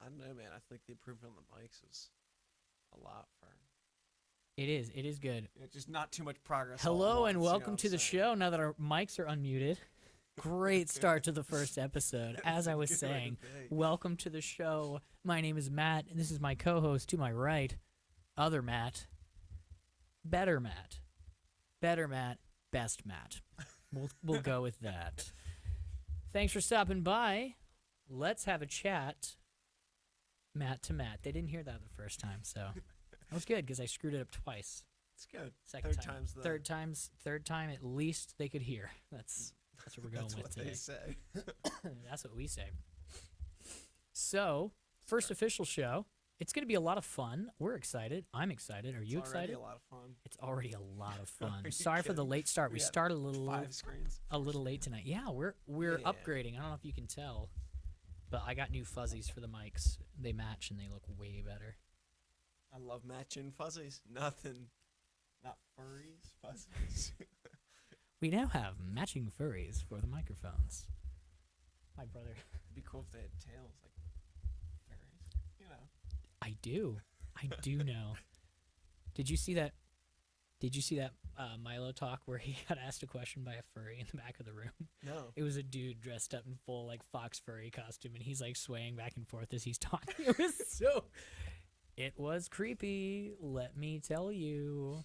don't know, man. I think the improvement on the mics is a lot for. It is. It is good. Yeah, just not too much progress. all at Hello once, and you know welcome what to I'm the saying? show. Now that our mics are unmuted, great start to the first episode. As I was Good way to saying, be. welcome to the show. My name is Matt, and this is my co-host to my right, other Matt, better Matt, best Matt. We'll go with that. Thanks for stopping by. Let's have a chat, Matt to Matt. They didn't hear that the first time, so that was good because I screwed it up twice. It's good. Second Third time. time's the Third time at least they could hear. That's what we're going That's with what today. they say. That's what we say. So, first official show. It's going to be a lot of fun. We're excited. I'm excited. Are you It's already excited? a lot of fun. It's already a lot of fun. Are you Sorry for the kidding? late start. We We had started a 5 screens. little late tonight. Yeah, we're Yeah. upgrading. I don't know if you can tell, but I got new fuzzies for the mics. They match and they look way better. I love matching fuzzies. Nothing. Not furries. Fuzzies. We now have matching furries for the microphones. My brother. It'd be cool if they had tails like fairies. You know. I do know. Did you see that? Milo talk where he got asked a question by a furry in the back of the room? No. It was a dude dressed up in full like fox furry costume, and he's like swaying back and forth as he's talking. It was creepy. Let me tell you.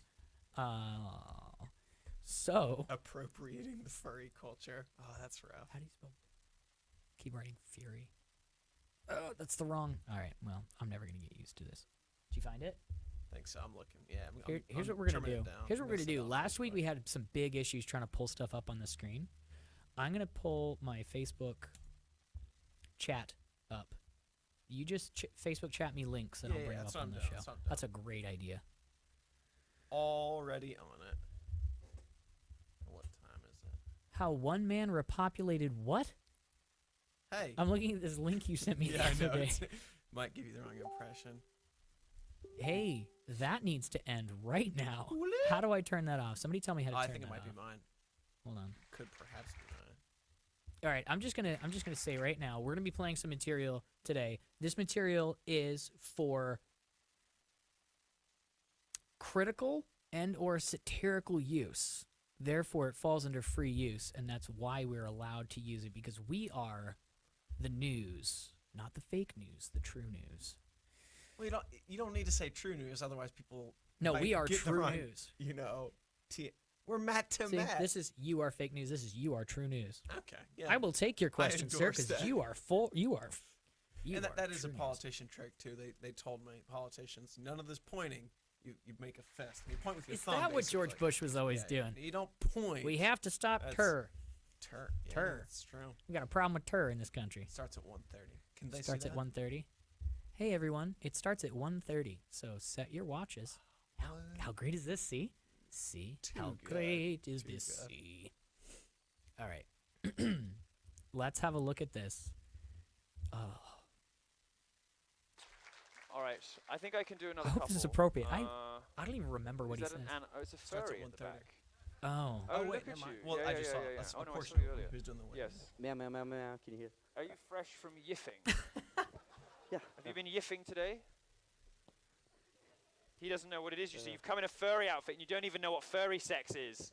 So Appropriating the furry culture. Oh, that's rough. how do you spell? Keep writing fury. Oh, that's the wrong. All right. Well, I'm never gonna get used to this. Did you find it? I think so. I'm looking. Yeah. Here's I'm what we're gonna trimming do. it down. Here's what we're I'm gonna do. send it on Last week Facebook. we had some big issues trying to pull stuff up on the screen. I'm gonna pull my Facebook chat up. You just Facebook chat me links and Yeah, I'll bring yeah, them that's up what on I'm the doing, show. that's what I'm That's a great idea. Already on it. What time is it? How one man repopulated what? Hey. I'm looking at this link you sent me yeah, I the know. other day. Might give you the wrong impression. Hey, that needs to end right now. How do I turn that off? Somebody tell me how to I turn think it that might off. be mine. Hold on. Could perhaps be mine. All right, I'm just gonna say right now we're gonna be playing some material today. This material is for critical and or satirical use. Therefore, it falls under free use, and that's why we're allowed to use it because we are the news, not the fake news, the true news. Well, you don't need to say true news, otherwise people. No, might we are get the true wrong, news. You know, we're Matt to See, Matt. this is you are fake news. This is you are true news. Okay. Yeah. I will take your question, sir, endorse because that. you are full. You are. You and are that is a true news. politician trick too. They told me politicians none of this pointing. You make a fist. You point with your Is thumb. that what George basically. Bush was always Yeah, doing? You don't point. We have to stop That's- Tur. Tur. Yeah, Tur. That's true. We got a problem with Tur in this country. Starts at 1:30. Can they Starts see at that? 1:30. Hey everyone, it starts at 1:30. So set your watches. How great is this? See? Too How good. great is Too this? good. See. All right. Let's have a look at this. Oh, All right, I think I can do another I hope couple. this is appropriate. I Uh, don't even remember what is he that says. oh, it's a Starts at furry in the 1:30. back. Oh. Oh, wait, look never at mind. you. Well, Yeah, I yeah, just yeah, saw yeah, yeah. a Oh, no, I portion saw you of earlier. who's doing the Yes. winning. Meow, meow, meow, meow. Can you hear? Are you fresh from yiffing? Yeah. Have you been yiffing today? He doesn't know what it is, you see. You've come in a furry outfit and you don't even know what furry sex is.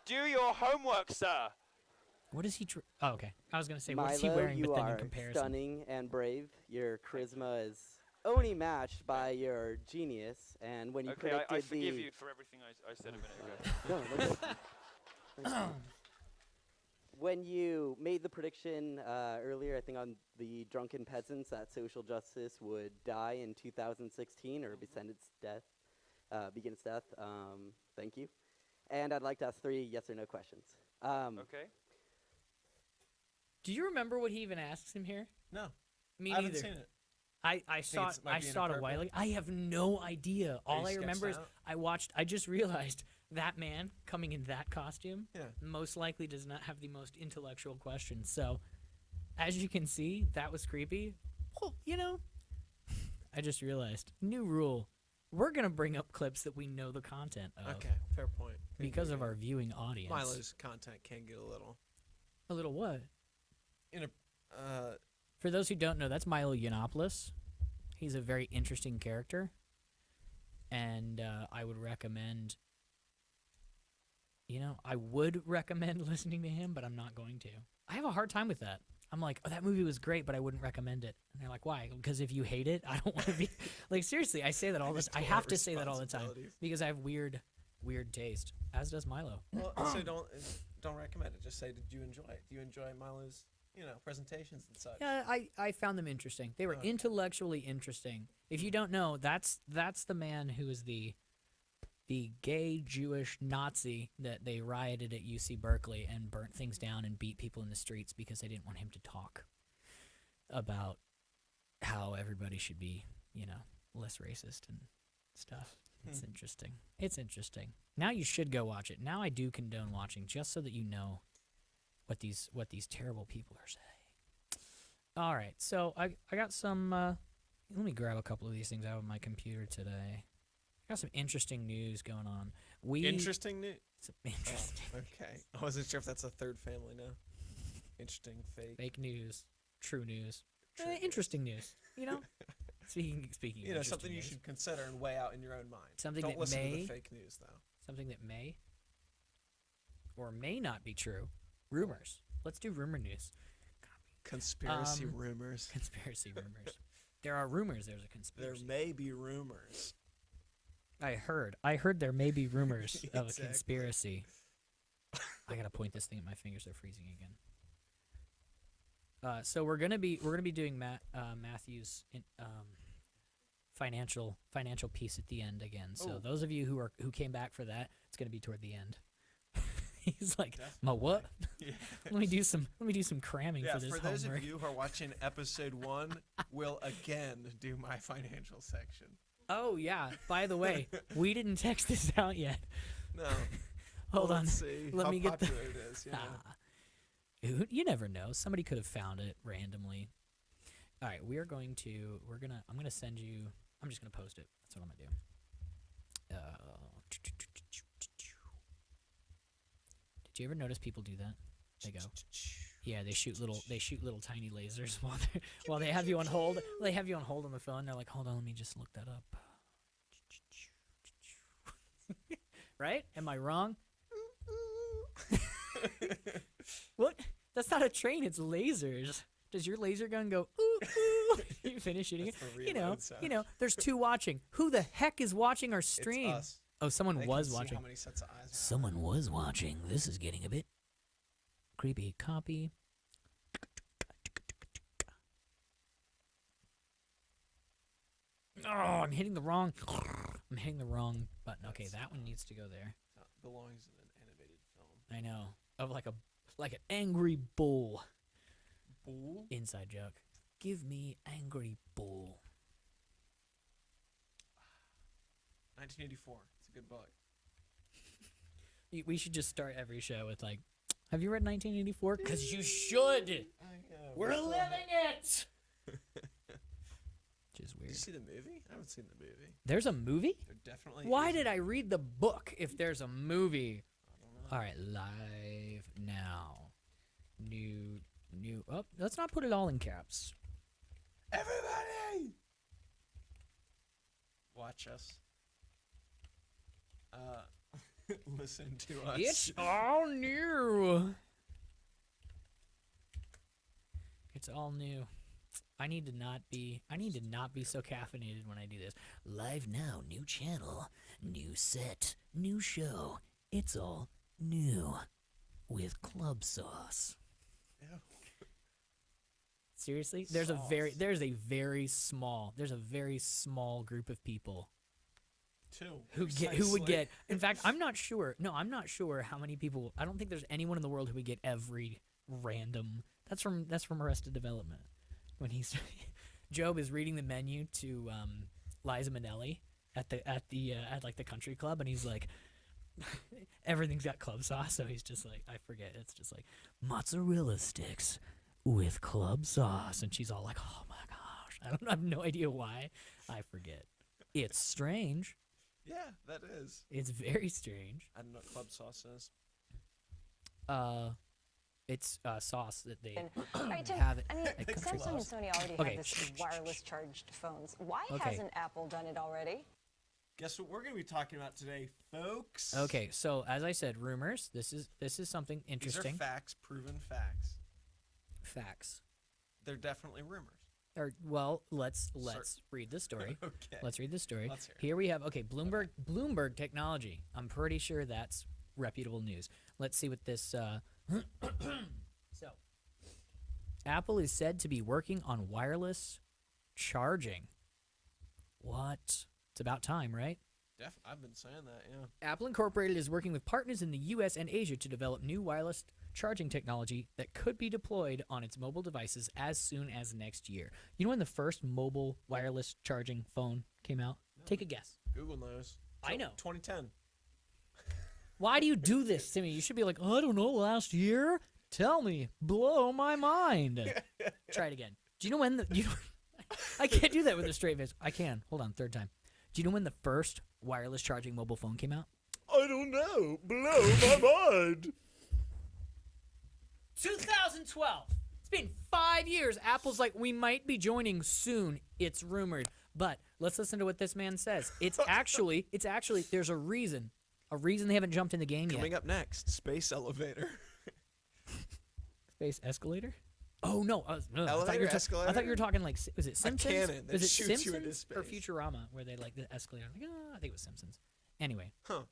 Do your homework, sir. What is he? Oh, okay. I was gonna say, what is he Milo, wearing? you But then in are comparison, stunning and brave. Your charisma is only matched by your genius. And when you Okay, predicted I forgive the you for everything I said a minute ago. no, no, no. When you made the prediction earlier, I think on the Drunken Peasants, that social justice would die in 2016 or begin its death. Thank you. And I'd like to ask 3 yes or no questions. Okay. do you remember what he even asks him here? No, Me I haven't neither. seen it. I saw it's- it. might I be saw it a while ago. inappropriate? I have no idea. All I you remember is sketched out? I just realized that man coming in that costume Yeah. most likely does not have the most intellectual questions. So, as you can see, that was creepy. Well, you know, I just realized new rule: we're gonna bring up clips that we know the content of Okay, fair point. because of our viewing audience. Milo's content can get a little A little what? For those who don't know, that's Milo Yiannopoulos. He's a very interesting character, and I would recommend. I would recommend listening to him, but I'm not going to. I have a hard time with that. I'm like, oh, that movie was great, but I wouldn't recommend it. And they're like, why? Because if you hate it, I don't want to be like, seriously. I say that all this. I have to say that all the time because I have weird taste. As does Milo. Well, so don't recommend it. Just say, did you enjoy it? Do you enjoy Milo's presentations and such? Yeah, I found them interesting. They were Okay. intellectually interesting. If you don't know, that's the man who is the gay Jewish Nazi that they rioted at UC Berkeley and burnt things down and beat people in the streets because they didn't want him to talk about how everybody should be, less racist and stuff. It's interesting. It's interesting. Now you should go watch it. Now I do condone watching just so that you know what these terrible people are saying. All right. So I got some let me grab a couple of these things out of my computer today. Got some interesting news going on. Interesting news. Some interesting Okay. I wasn't sure if that's a third family now. Interesting, fake. news, true news, True news. interesting news. Speaking. Of Something interesting you news, should consider and weigh out in your own mind. Something Don't that listen to may- the fake news though. something that may or may not be true. Rumors. Let's do rumor news. Conspiracy rumors. Conspiracy rumors. There are rumors. There's a There conspiracy. may be rumors. I heard there may be rumors of a Exactly. conspiracy. I gotta point this thing at my fingers. They're freezing again. So we're gonna be doing Matthew's financial piece at the end again. So Oh. those of you who came back for that, it's gonna be toward the end. He's like, Definitely. "Ma what? Yeah. Let me do some cramming Yeah, for this for those homework." of you who are watching episode 1, we'll again do my financial section. Oh yeah. By the way, we didn't text this out yet. No. Hold on. Let's see Let how me get the- popular it is. You never know. Somebody could have found it randomly. All right, I'm gonna send you. I'm just gonna post it. That's what I'm gonna do. Did you ever notice people do that? They go, yeah, they shoot little tiny lasers while they have you on hold. They have you on hold on the phone. They're like, hold on, let me just look that up. Right? Am I wrong? What? That's not a train. It's lasers. Does your laser gun go ooh ooh? You finish shooting it. That's the reload sound. There's two watching. Who the heck is watching our stream? It's us. Oh, someone They was can see watching. How many sets of eyes are Someone was watching. This is getting a bit creepy. Copy. Oh, I'm hitting the wrong button. Okay, that one needs to go there. It belongs in an animated film. I know. Of like an angry bull. Bull? Inside joke. Give me angry bull. 1984. It's a good book. We should just start every show with like, have you read 1984? Because you should. We're living it. Which is Did you weird. see the movie? I haven't seen the movie. There's a movie? There definitely Why is. did I read the book if there's a movie? I don't know. All right, live now. New. Oh, let's not put it all in caps. Everybody! Watch us. Listen to us. It's all new. It's all new. I need to not be so caffeinated when I do this. Live now, new channel, new set, new show. It's all new with club sauce. Ew. Seriously? There's Sauce. a very small group of people Two. who would Precisely. get. In fact, I'm not sure how many people. I don't think there's anyone in the world who would get every random. That's from Arrested Development. When he's Job is reading the menu to Liza Minnelli at the country club, and he's like, everything's got club sauce, so he's just like, I forget. It's just like mozzarella sticks with club sauce, and she's all like, oh my gosh, I have no idea why. I forget. It's strange. Yeah, that is. It's very strange. I don't know what club sauce is. It's sauce that they All right, Tim, have it. I mean, at country Samsung and clubs. Sony already Okay, have this wireless charged phones. Why Okay. hasn't Apple done it already? Guess what we're going to be talking about today, folks? Okay, so as I said, rumors. This is something These are interesting. facts, proven facts. Facts. They're definitely rumors. Or well, let's read the story. Okay. Let's read the story. Let's hear it. Here we have Bloomberg Technology. I'm pretty sure that's reputable news. Let's see what this. So, Apple is said to be working on wireless charging. What? It's about time, right? I've been saying that, yeah. Apple Incorporated is working with partners in the U.S. and Asia to develop new wireless charging technology that could be deployed on its mobile devices as soon as next year. You know when the first mobile wireless charging phone came out? Take a guess. Google knows. I know. 2010. Why do you do this to me? You should be like, oh, I don't know, last year? Tell me. Blow my mind. Try it again. Do you know when I can't do that with a straight face. I can. Hold on, third time. Do you know when the first wireless charging mobile phone came out? I don't know. Blow my mind. 2012. It's been 5 years. Apple's like, we might be joining soon. It's rumored. But let's listen to what this man says. It's actually, there's a reason. A reason they haven't jumped in the game Coming yet. up next, space elevator. Space escalator? Oh, no. No, Elevator, I thought escalator? you were talking like, was it Simpsons? cannon that was it shoots you Simpsons into or space. Futurama where they like the escalator? I'm like, I think it was Simpsons. Anyway. Huh. All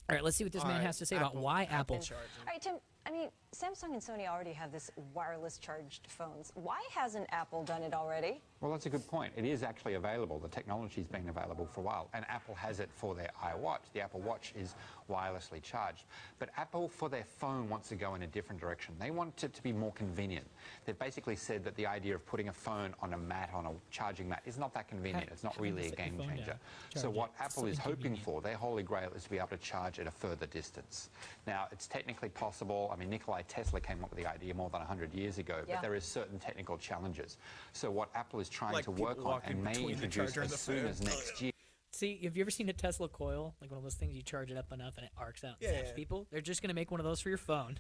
right, let's see what this All man right, has to say about why Apple. charging. All right, Tim, I mean, Samsung and Sony already have this wireless charged phones. Why hasn't Apple done it already? Well, that's a good point. It is actually available. The technology's been available for a while, and Apple has it for their iWatch. The Apple Watch is wirelessly charged. But Apple, for their phone, wants to go in a different direction. They want it to be more convenient. They've basically said that the idea of putting a phone on a mat, on a charging mat, is not that convenient. It's not How do you really a set your game phone down? changer. Charge So it. what It's Apple is so hoping inconvenient. for, their holy grail, is to be able to charge at a further distance. Now, it's technically possible. I mean, Nikola Tesla came up with the idea more than 100 years ago, Yeah. but there is certain technical challenges. So what Apple is trying Like to people work on walking and may between the introduce charger and as the soon fan. as next year. See, have you ever seen a Tesla coil? Like one of those things you charge it up enough and it arcs out and Yeah, zaps yeah. people? They're just going to make one of those for your phone.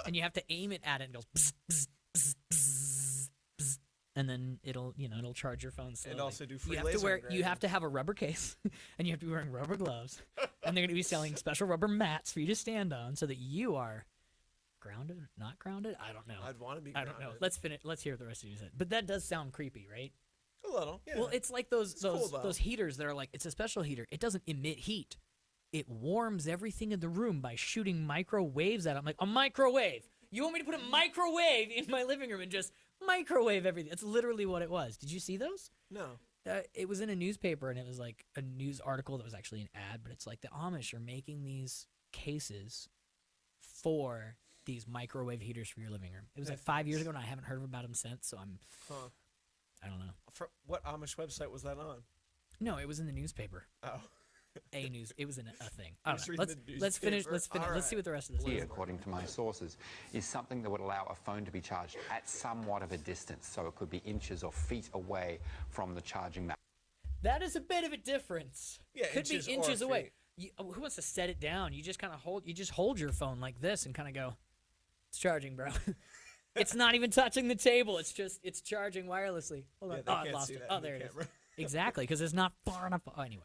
And you have to aim it at it and it goes bzz, bzz, bzz, bzz, bzz, and then it'll charge your phone slowly. also do free you have to laser wear you engraving. have to have a rubber case and you have to be wearing rubber gloves. And they're going to be selling special rubber mats for you to stand on so that you are grounded, not grounded? I don't know. I'd want to be I don't know. grounded. Let's finish. Let's hear what the rest of you said. But that does sound creepy, right? A little, yeah. Well, it's like those cool, though. those heaters that are like, it's a special heater. It doesn't emit heat. It warms everything in the room by shooting microwaves at it. I'm like, a microwave. You want me to put a microwave in my living room and just microwave everything? That's literally what it was. Did you see those? No. It was in a newspaper, and it was like a news article that was actually an ad, but it's like the Amish are making these cases for these microwave heaters for your living room. It was like 5 years ago, and I haven't heard about them since, so Huh. I don't know. What Amish website was that on? No, it was in the newspaper. Oh. It was in a thing. I Just don't know. reading the Let's finish. newspaper. Let's finish. All Let's see right. what the rest of this Here, is. according to my sources, is something that would allow a phone to be charged at somewhat of a distance. So it could be inches or feet away from the charging mat. That is a bit of a difference. Yeah, Could inches be or inches away. feet. Who wants to set it down? You just kind of hold. You just hold your phone like this and kind of go. It's charging, bro. It's not even touching the table. It's charging wirelessly. Hold on. Yeah, they Oh, I can't lost see it. that Oh, in the there it is. camera. Exactly, because it's not far enough. Oh, anyway,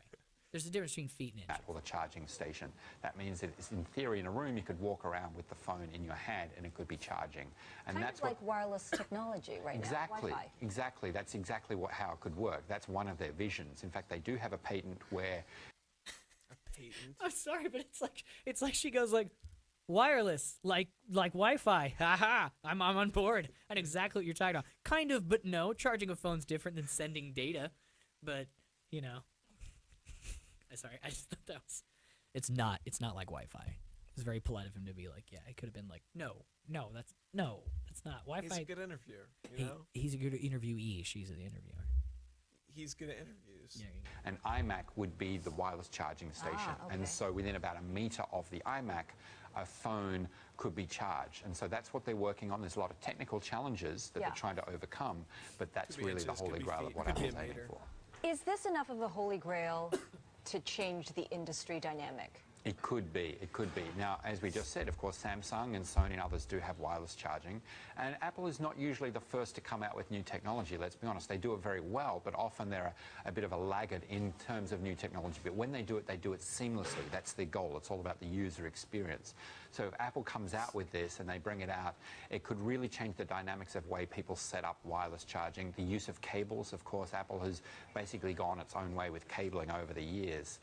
there's a difference between feet and inches. Or the charging station. That means that it's, in theory, in a room, you could walk around with the phone in your hand and it could be charging. And Kind that's of like wireless technology right Exactly, now, Wi-Fi. exactly. That's exactly how it could work. That's one of their visions. In fact, they do have a patent where Patent. I'm sorry, but it's like she goes like wireless, like Wi-Fi. Haha, I'm on board. I know exactly what you're talking about. Kind of, but no. Charging a phone's different than sending data. But sorry, I just thought that was. It's not like Wi-Fi. It's very polite of him to be like, yeah. It could have been like, no, that's not Wi-Fi. He's a good interviewer, you know? He's a good interviewee. She's the interviewer. He's good at interviews. Yeah, an iMac would be the wireless charging station. okay. And so within about a meter of the iMac, a phone could be charged. And so that's what they're working on. There's a lot of technical challenges that Yeah. they're trying to overcome, but that's Could be really the inches, could holy be grail feet, of what could be a Apple's aiming meter. for. Is this enough of a holy grail to change the industry dynamic? It could be. It could be. Now, as we just said, of course, Samsung and Sony and others do have wireless charging. And Apple is not usually the first to come out with new technology. Let's be honest. They do it very well, but often they're a bit of a laggard in terms of new technology. But when they do it seamlessly. That's their goal. It's all about the user experience. So if Apple comes out with this and they bring it out, it could really change the dynamics of way people set up wireless charging. The use of cables, of course, Apple has basically gone its own way with cabling over the years.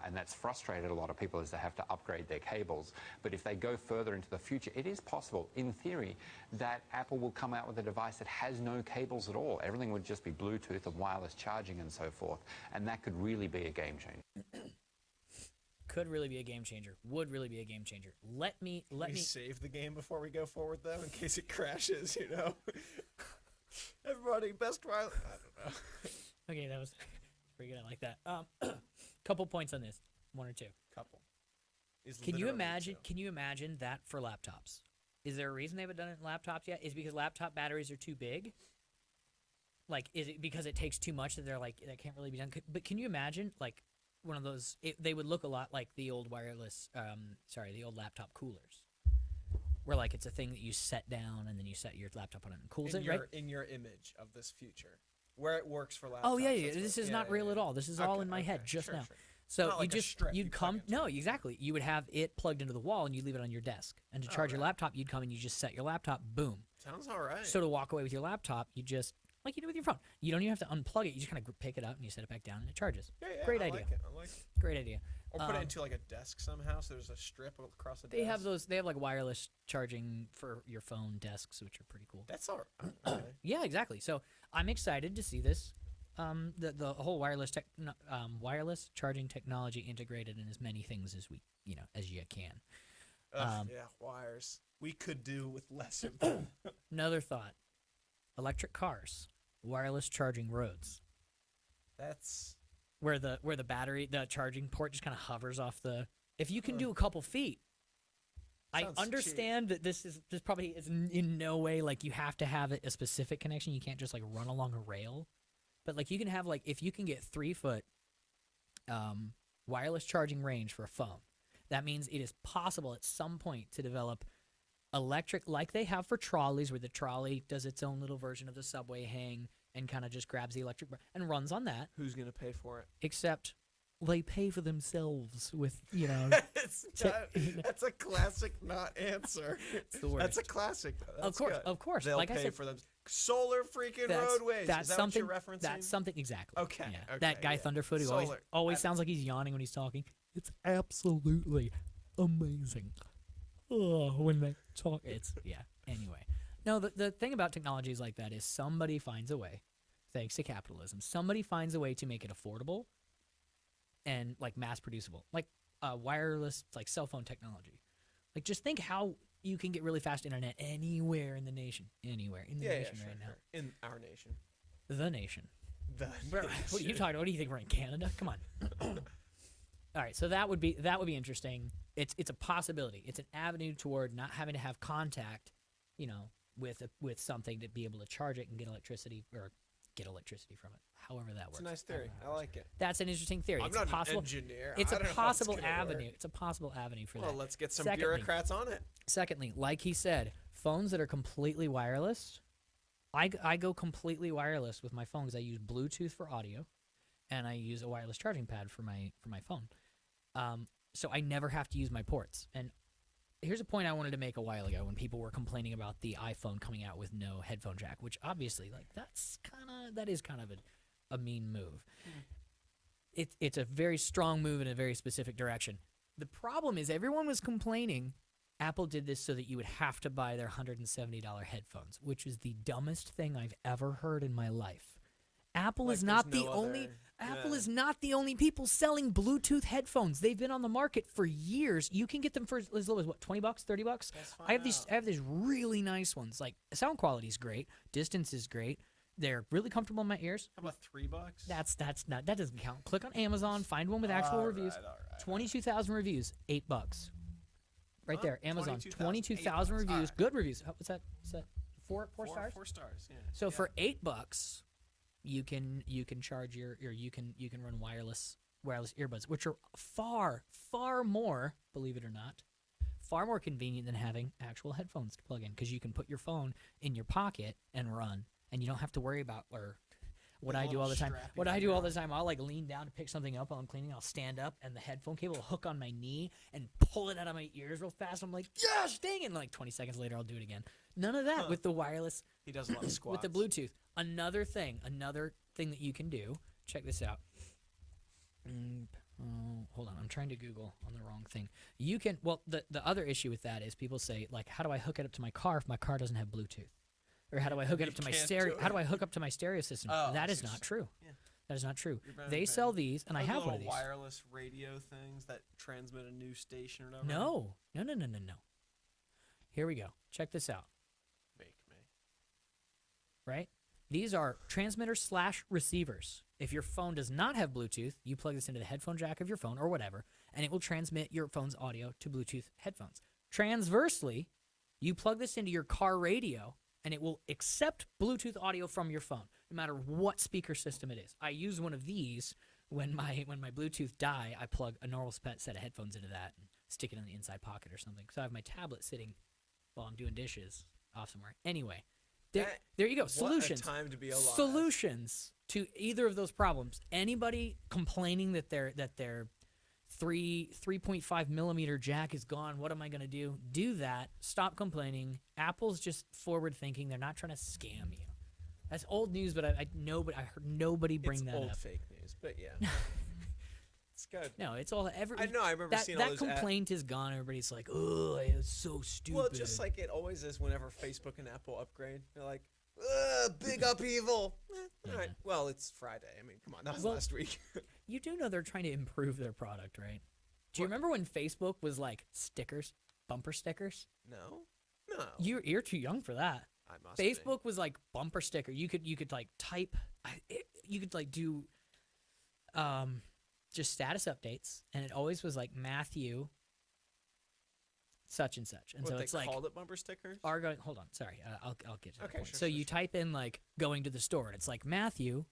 And that's frustrated a lot of people as they have to upgrade their cables. But if they go further into the future, it is possible, in theory, that Apple will come out with a device that has no cables at all. Everything would just be Bluetooth and wireless charging and so forth. And that could really be a game changer. Could really be a game changer. Would really be a game changer. Let me save the game before we go forward, though, in case it crashes, you know? Everybody, best wireless. I don't know. Okay, that was pretty good. I like that. Couple points on this. One or two. Couple. Is Can you literally imagine? two. Can you imagine that for laptops? Is there a reason they haven't done it in laptops yet? Is it because laptop batteries are too big? Like, is it because it takes too much that they're like that can't really be done? But can you imagine like one of those? They would look a lot like the old wireless. The old laptop coolers, where like it's a thing that you set down and then you set your laptop on it and cools it, right? In your image of this future, where it works for laptops. Oh yeah. that's This what- is yeah, not yeah, real yeah. at all. This is all Okay, in my head okay, just sure, now. sure. So Not you like a just strip you you'd plug come into. no exactly you would have it plugged into the wall and you leave it on your desk, and to charge your right. laptop you'd come and you just set your laptop, boom. Sounds all right. So to walk away with your laptop, you just like you do with your phone, you don't even have to unplug it. You just kind of pick it up and you set it back down and it charges. yeah, Great I idea. Like it. I like it. Great idea. Or put it into like a desk somehow, so there's a strip across the desk. They have those. They have like wireless charging for your phone desks, which are pretty cool. That's all right. Okay. Yeah, exactly. So I'm excited to see this. The whole wireless charging technology integrated in as many things as as you can. Yeah, wires. We could do with less of them. Another thought: electric cars, wireless charging roads, That's where the the charging port just kind of hovers off the. If you can do a couple feet, I Sounds understand that this probably is in no way like you have to have a specific connection. You can't just like run along a rail, but like you can have like if you can get 3-foot wireless charging range for a phone, that means it is possible at some point to develop electric like they have for trolleys, where the trolley does its own little version of the subway hang and kind of just grabs the electric and runs on that. who's gonna pay for it. Except they pay for themselves with That's a classic not answer. the worst. That's a classic. Though. That's good. of course. They'll Like I pay said, for them. Solar freaking that's, roadways. That's Is that something. what you're referencing? That's something exactly. Okay, Yeah. okay, That guy yeah. Thunderfoot who Solar. always sounds like he's yawning when he's talking. It's absolutely amazing. Oh, when they talk, it's Anyway, no. The thing about technologies like that is somebody finds a way, thanks to capitalism. Somebody finds a way to make it affordable and like mass producible, like wireless, like cell phone technology. Like just think how you can get really fast internet anywhere in the nation, anywhere in the nation sure, right now. sure. In our nation. The nation. The Bro, what are you talking about? What do you think we're in Canada? Come on. All right, so that would be interesting. It's a possibility. It's an avenue toward not having to have contact, with something to be able to charge it and get electricity from it. However that works. It's a nice I don't theory. know how I it works. like it. That's an interesting theory. I'm It's not a possible an engineer. It's I a don't know how it's possible gonna avenue. work. It's a possible avenue for Well, that. let's get some Secondly- bureaucrats on it. Secondly, like he said, phones that are completely wireless. I go completely wireless with my phone because I use Bluetooth for audio, and I use a wireless charging pad for my phone. So I never have to use my ports. And here's a point I wanted to make a while ago when people were complaining about the iPhone coming out with no headphone jack, which obviously that is kind of a mean move. It's a very strong move in a very specific direction. The problem is everyone was complaining Apple did this so that you would have to buy their $170 headphones, which is the dumbest thing I've ever heard in my life. Apple Like is not there's the no only other- Apple yeah. is not the only people selling Bluetooth headphones. They've been on the market for years. You can get them for as low as what, $20, $30? Let's I have find these out. I have these really nice ones. Like sound quality is great, distance is great. They're really comfortable in my ears. How about $3? That doesn't count. Click on Amazon, find one with actual All reviews. right, all right. 22,000 reviews, $8. Right Huh? there, Amazon, 22,000, 22,000 $8. reviews, All right. good reviews. What's that? Is that four stars? 4 stars. Yeah. So Yeah. for $8, you can charge you can run wireless wireless earbuds, which are far, far more, believe it or not, far more convenient than having actual headphones to plug in, because you can put your phone in your pocket and run, and you don't have to worry about what I do all the time. What I do all the time, I'll like lean down to pick something up while I'm cleaning. I'll stand up, and the headphone cable will hook on my knee and pull it out of my ears real fast. I'm like, yes, dang it! And like 20 seconds later, I'll do it again. None of that with the wireless. He does a lot of squats. With the Bluetooth. Another thing that you can do. Check this out. Hold on, I'm trying to Google on the wrong thing. You can. Well, the other issue with that is people say like, how do I hook it up to my car if my car doesn't have Bluetooth? Or how do I hook it up to my stereo? How do I hook up to my stereo system? That is not true. Yeah. That is not true. They sell these, and I have one of these. Wireless radio things that transmit a new station or whatever. No. Here we go. Check this out. Make me. Right? These are transmitters / receivers. If your phone does not have Bluetooth, you plug this into the headphone jack of your phone or whatever, and it will transmit your phone's audio to Bluetooth headphones. Transversely, you plug this into your car radio, and it will accept Bluetooth audio from your phone, no matter what speaker system it is. I use one of these when my Bluetooth die. I plug a normal set of headphones into that and stick it in the inside pocket or something. So I have my tablet sitting while I'm doing dishes off somewhere. Anyway, there you go. Solutions. What a time to be alive. Solutions to either of those problems. Anybody complaining that their 3.5 millimeter jack is gone, what am I going to do? Do that. Stop complaining. Apple's just forward thinking. They're not trying to scam you. That's old news, but I heard nobody bring that up. It's up. old fake news, but yeah. It's good. No, it's all I know. I remember seeing all that those complaint is gone. Everybody's like, "Oh, it's so stupid." Well, just like it always is whenever Facebook and Apple upgrade. They're like, big upheaval. All right. Well, it's Friday. I mean, come on. That was last week. You do know they're trying to improve their product, right? Do you remember when Facebook was like stickers, bumper stickers? No. You're too young for that. I must Facebook was like bumper sticker. You could like type. You could like do just status updates, and it always was like Matthew such and such. And What, so they it's like called it bumper stickers? hold on, sorry, I'll get to that Okay, point. sure, So sure, you sure. type in like going to the store, and it's like Matthew.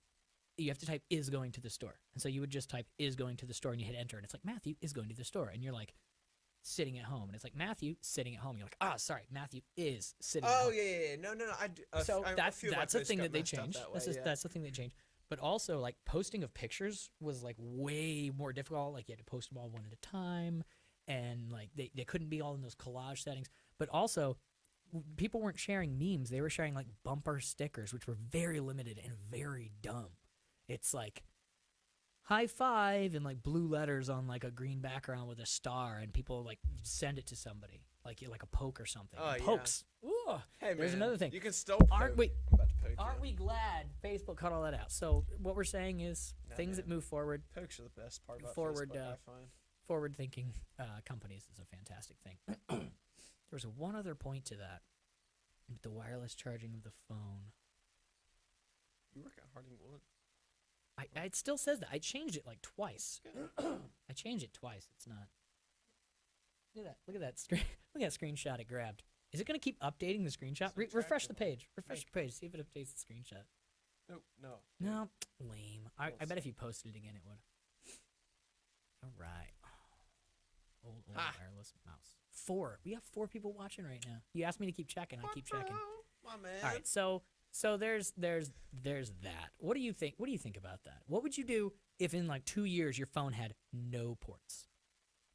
You have to type is going to the store, and so you would just type is going to the store, and you hit enter, and it's like Matthew is going to the store, and you're like sitting at home, and it's like Matthew sitting at home. You're like, sorry, Matthew is sitting. at home. Yeah. No. I do, So that's a thing that they changed. That way, That's the thing they changed. But also, like, posting of pictures was like way more difficult. Like, you had to post them all one at a time, and like they couldn't be all in those collage settings. But also, people weren't sharing memes; they were sharing like bumper stickers, which were very limited and very dumb. It's like high five in like blue letters on like a green background with a star, and people like send it to somebody like a poke or something. Oh, yeah. Pokes. Ooh, Hey, there's man, another thing. You can still Aren't poke. we? I'm about to poke Aren't you. we glad Facebook cut all that out? So what we're saying is things that man. move forward, Pokes are the best part about Forward, Facebook, I find. forward-thinking companies is a fantastic thing. There was one other point to that, with the wireless charging of the phone. You work at Harding Wood. It still says that. I changed it like twice. I changed it twice. It's not. Look at that. Look at that screen. Look at that screenshot it grabbed. Is it going to keep updating the screenshot? Refresh the page. Refresh the page. See if it updates the screenshot. Nope, no. No, lame. I bet if you posted it again, it would. All right. Old wireless mouse. 4. We have 4 people watching right now. You asked me to keep checking. I keep checking. My man. All right. So there's that. What do you think? What do you think about that? What would you do if in like 2 years your phone had no ports,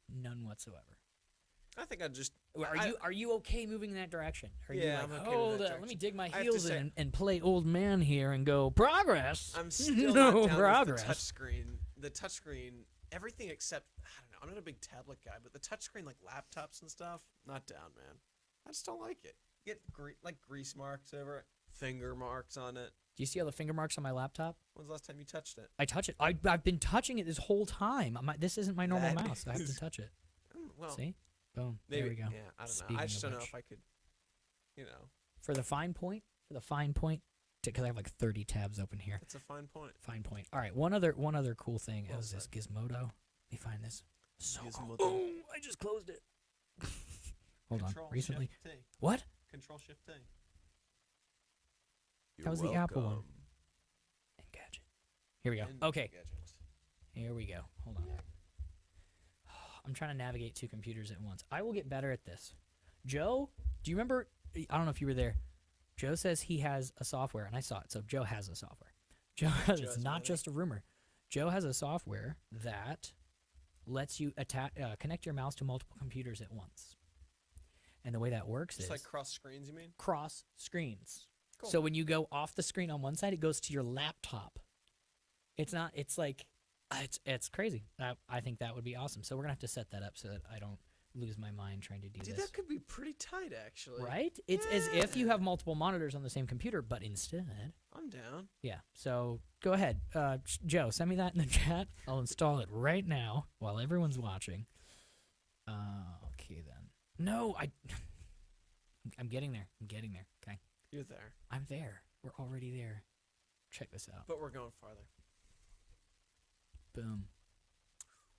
none whatsoever? I think I'd just. Are you okay moving in that direction? Are Yeah, you like, I'm okay with hold that let me direction. dig my I have to heels say- in and play old man here and go progress? I'm still no not down progress. with the touchscreen. The touchscreen, everything except I don't know. I'm not a big tablet guy, but the touchscreen, like laptops and stuff, not down, man. I just don't like it. Get like grease marks over it, finger marks on it. Do you see all the finger marks on my laptop? When's the last time you touched it? I touch it. I've been touching it this whole time. This isn't my normal That mouse. I have is- to touch it. Well, See? Boom. maybe. There we go. Yeah, I don't know. Speaking I just of don't know which. if I could. You know, For the fine point, because I have like 30 tabs open here. that's a fine point. Fine point. All right, one other cool thing Well is this said. Gizmodo. Let me find this. So Gizmodo. cool. Oh, I just closed it. Hold Control on. Recently. Shift T. What? Control Shift T. That was the Apple one. Engadget. Here we go. Okay. Here we go. Hold on. I'm trying to navigate two computers at once. I will get better at this. Joe, do you remember? I don't know if you were there. Joe says he has a software, and I saw it. So Joe has a software. Joe has, it's not just a rumor. Joe has a software that lets you connect your mouse to multiple computers at once. And the way that works Just is like cross screens, you mean? cross screens. Cool. So when you go off the screen on one side, it goes to your laptop. It's not. It's like it's crazy. I think that would be awesome. So we're gonna have to set that up so that I don't lose my mind trying to do Dude, this. that could be pretty tight, actually. Right? It's as if you Yeah. have multiple monitors on the same computer, but instead, I'm down. yeah. So go ahead, Joe. Send me that in the chat. I'll install it right now while everyone's watching. Okay then. No, I'm getting there. I'm getting there. Okay. You're there. I'm there. We're already there. Check this out. But we're going farther. Boom.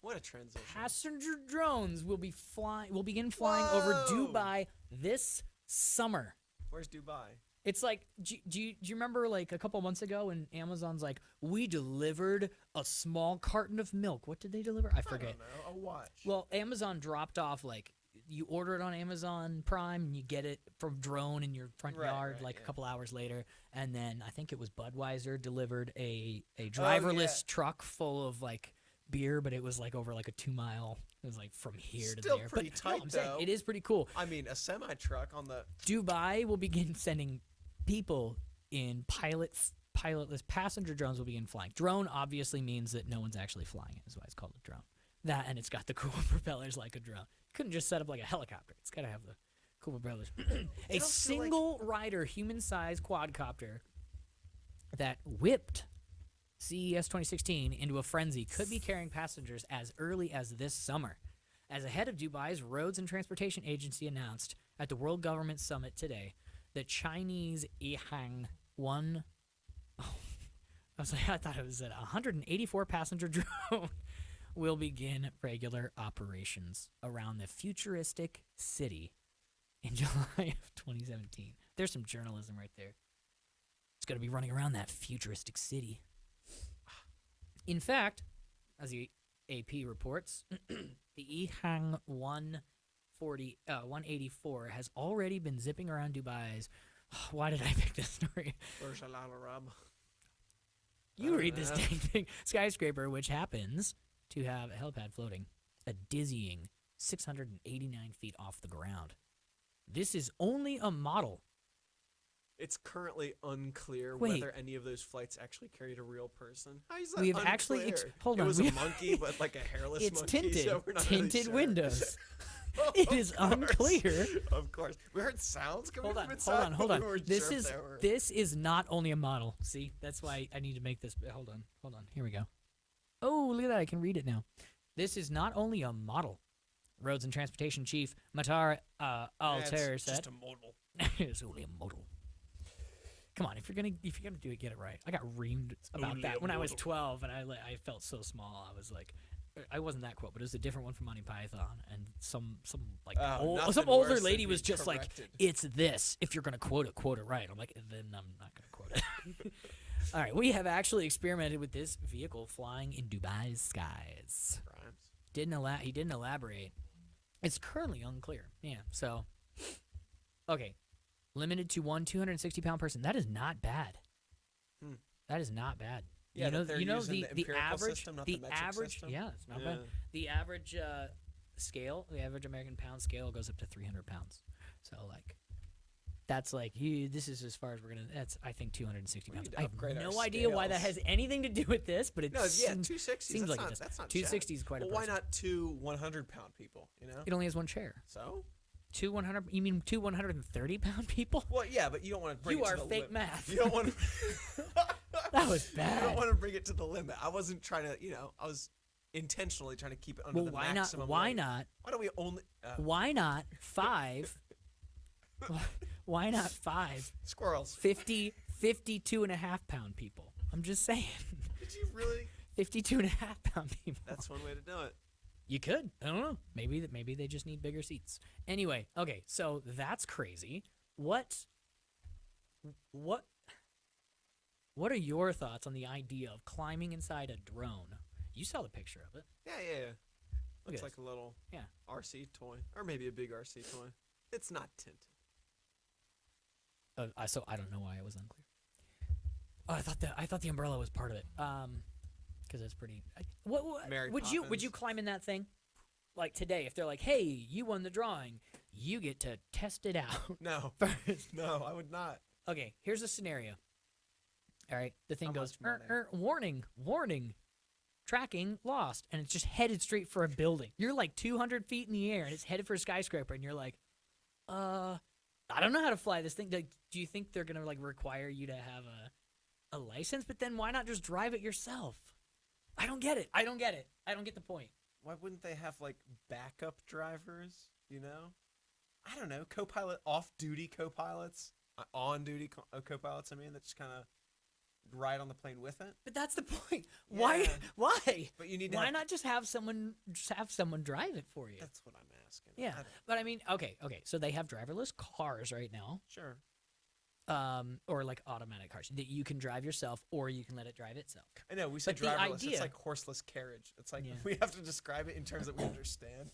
What a transition. Passenger drones will begin flying over Whoa! Dubai this summer. Where's Dubai? It's like, do you remember like a couple months ago when Amazon's like, we delivered a small carton of milk. What did they deliver? I forget. I don't know. A watch. Well, Amazon dropped off like, you order it on Amazon Prime and you get it from drone in your front Right, yard right, like yeah. a couple hours later. And then I think it was Budweiser delivered a driverless truck full of like beer, but it was like over like a 2-mile. It was like from here Still to there. pretty But tight, I'm saying though. it is pretty cool. I mean, a semi truck on the. Dubai will begin sending people in pilotless passenger drones will begin flying. Drone obviously means that no one's actually flying it. That's why it's called a drone. That and it's got the cool propellers like a drone. Couldn't just set up like a helicopter. It's got to have the cool propellers. A don't feel like- single rider, human-sized quadcopter that whipped CES 2016 into a frenzy could be carrying passengers as early as this summer. As the head of Dubai's Roads and Transportation Agency announced at the World Government Summit today, the Chinese Ehang 1. Oh, I thought it was a 184 passenger drone will begin regular operations around the futuristic city in July of 2017. There's some journalism right there. It's going to be running around that futuristic city. In fact, as the AP reports, the Ehang 184 has already been zipping around Dubai's. Why did I pick this story? Burj Al Arab. You read this dang thing. Skyscraper, which happens to have a helipad floating a dizzying 689 feet off the ground. This is only a model. It's currently unclear Wait. whether any of those flights actually carried a real person. How is that We've actually unclear? hold it on. was a monkey, but like a hairless It's monkey. tinted. So we're not really Tinted sure. windows. Oh, It of is course. unclear. Of course, we heard sounds coming Hold from on, inside. hold but on. we weren't This sure if is they were- this is not only a model. See, that's why I need to make this. Hold on. Here we go. Oh, look at that! I can read it now. This is not only a model. Roads and Transportation Chief Matar Altair It's said, just a model. "It's only a model." Come on, if you're gonna do it, get it right. I got reamed about only that a when I was model. 12, and I felt so small. I was like, I wasn't that quote, but it was a different one from Monty Python, and some like Oh, some nothing older worse than lady was being just corrected. like, "It's this. If you're gonna quote it right." I'm like, then I'm not gonna quote it. All right, we have actually experimented with this vehicle flying in Dubai's skies. Rhymes. He didn't elaborate. It's currently unclear. Yeah. So, okay, limited to one 260-pound person. That is not bad. That is not bad. Yeah, that they're you know using the the empirical average system, not the the metric average system? yeah, it's not Yeah. bad. The average scale, the average American pound scale goes up to 300 pounds. So like. That's like this is as far as we're gonna. That's I think 260 We pounds. need to I have upgrade our no idea why that scales. has anything to do with this, but it No, yeah, seems, 260. seems that's like not, it does. that's not 260 shabby. is quite a Well, why person. not two 100-pound people? You know. It only has one chair. So. Two 100. You mean two 130-pound people? Well, yeah, but you don't want to bring You it are to the fake limit. math. You don't want to. That was You bad. don't want to bring it to the limit. I wasn't trying to. I was intentionally trying to keep it under Well, the why not? maximum. Why weight. not? Why don't we only? Why not 5? Why not 5? Squirrels. 52.5 pound people? I'm just saying. Did you really? 52.5 pound people. That's one way to do it. You could. I don't know. Maybe they just need bigger seats. Anyway, okay, so that's crazy. What are your thoughts on the idea of climbing inside a drone You saw the picture of it. Yeah. Look Looks at like a little Yeah. RC toy, or maybe a big RC toy. It's not tinted. So I don't know why it was unclear. Oh, I thought the umbrella was part of it. Because it's pretty. What Mary would you Poppins. climb in that thing? Like today, if they're like, "Hey, you won the drawing, you get to test it out No, first." no, I would not. Okay, here's a scenario. All right, the thing How goes, much money? warning, tracking lost, and it's just headed straight for a building. You're like 200 feet in the air, and it's headed for a skyscraper, and you're like, I don't know how to fly this thing. Like, do you think they're gonna like require you to have a license? But then why not just drive it yourself? I don't get it. I don't get the point. Why wouldn't they have like backup drivers? You know, I don't know. Co-pilot, off-duty co-pilots, on-duty co-pilots. I mean, that just kind of ride on the plane with it. But that's the point. Why? Yeah. Why? But you need to Why have- not just have someone drive it for you? That's what I'm asking. Yeah, I don't- but I mean, okay. So they have driverless cars right now, Sure. or like automatic cars that you can drive yourself, or you can let it drive itself. I know we said But the driverless. idea- It's like horseless carriage. It's like Yeah. we have to describe it in terms that we understand.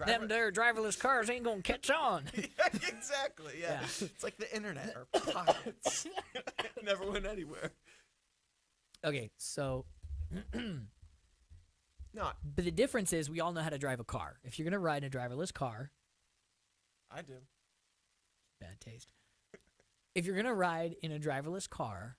Them there driverless cars ain't gonna catch on. Yeah, exactly. Yeah. Yeah. It's like the internet or pockets. Never went anywhere. Okay, so, Not. but the difference is we all know how to drive a car. If you're gonna ride in a driverless car, I do. bad taste. If you're gonna ride in a driverless car,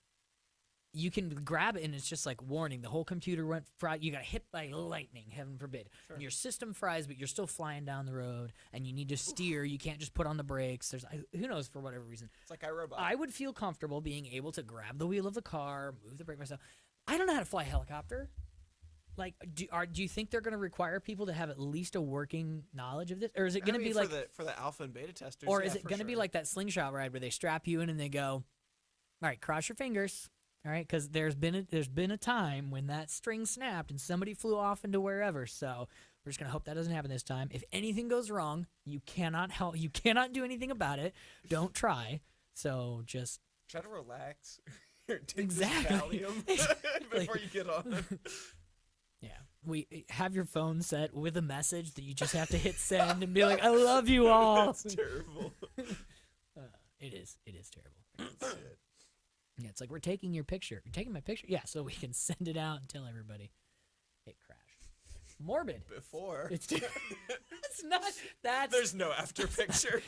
you can grab it and it's just like warning. The whole computer went fried. You got hit by lightning, heaven forbid. Sure. And your system fries, but you're still flying down the road, and you need to steer. You can't just put on the brakes. Who knows for whatever reason. It's like iRobot. I would feel comfortable being able to grab the wheel of the car, move the brake myself. I don't know how to fly a helicopter. Like, do you think they're going to require people to have at least a working knowledge of this, or is it going to be like, for the alpha and beta testers? or yeah, is it for going to be sure. like that slingshot ride where they strap you in and they go, "All right, cross your fingers." All right, because there's been a time when that string snapped and somebody flew off into wherever. So we're just gonna hope that doesn't happen this time. If anything goes wrong, you cannot help. You cannot do anything about it. Don't try. So just try to relax? Here, take Exactly. this Valium Exactly. before you get on. yeah. We have your phone set with a message that you just have to hit send and be like, "I love you all." That's terrible. It is terrible. That's it. Yeah, it's like we're taking your picture. You're taking my picture? Yeah, so we can send it out and tell everybody it crashed. Morbid. Before. It's it's not that's There's no after picture.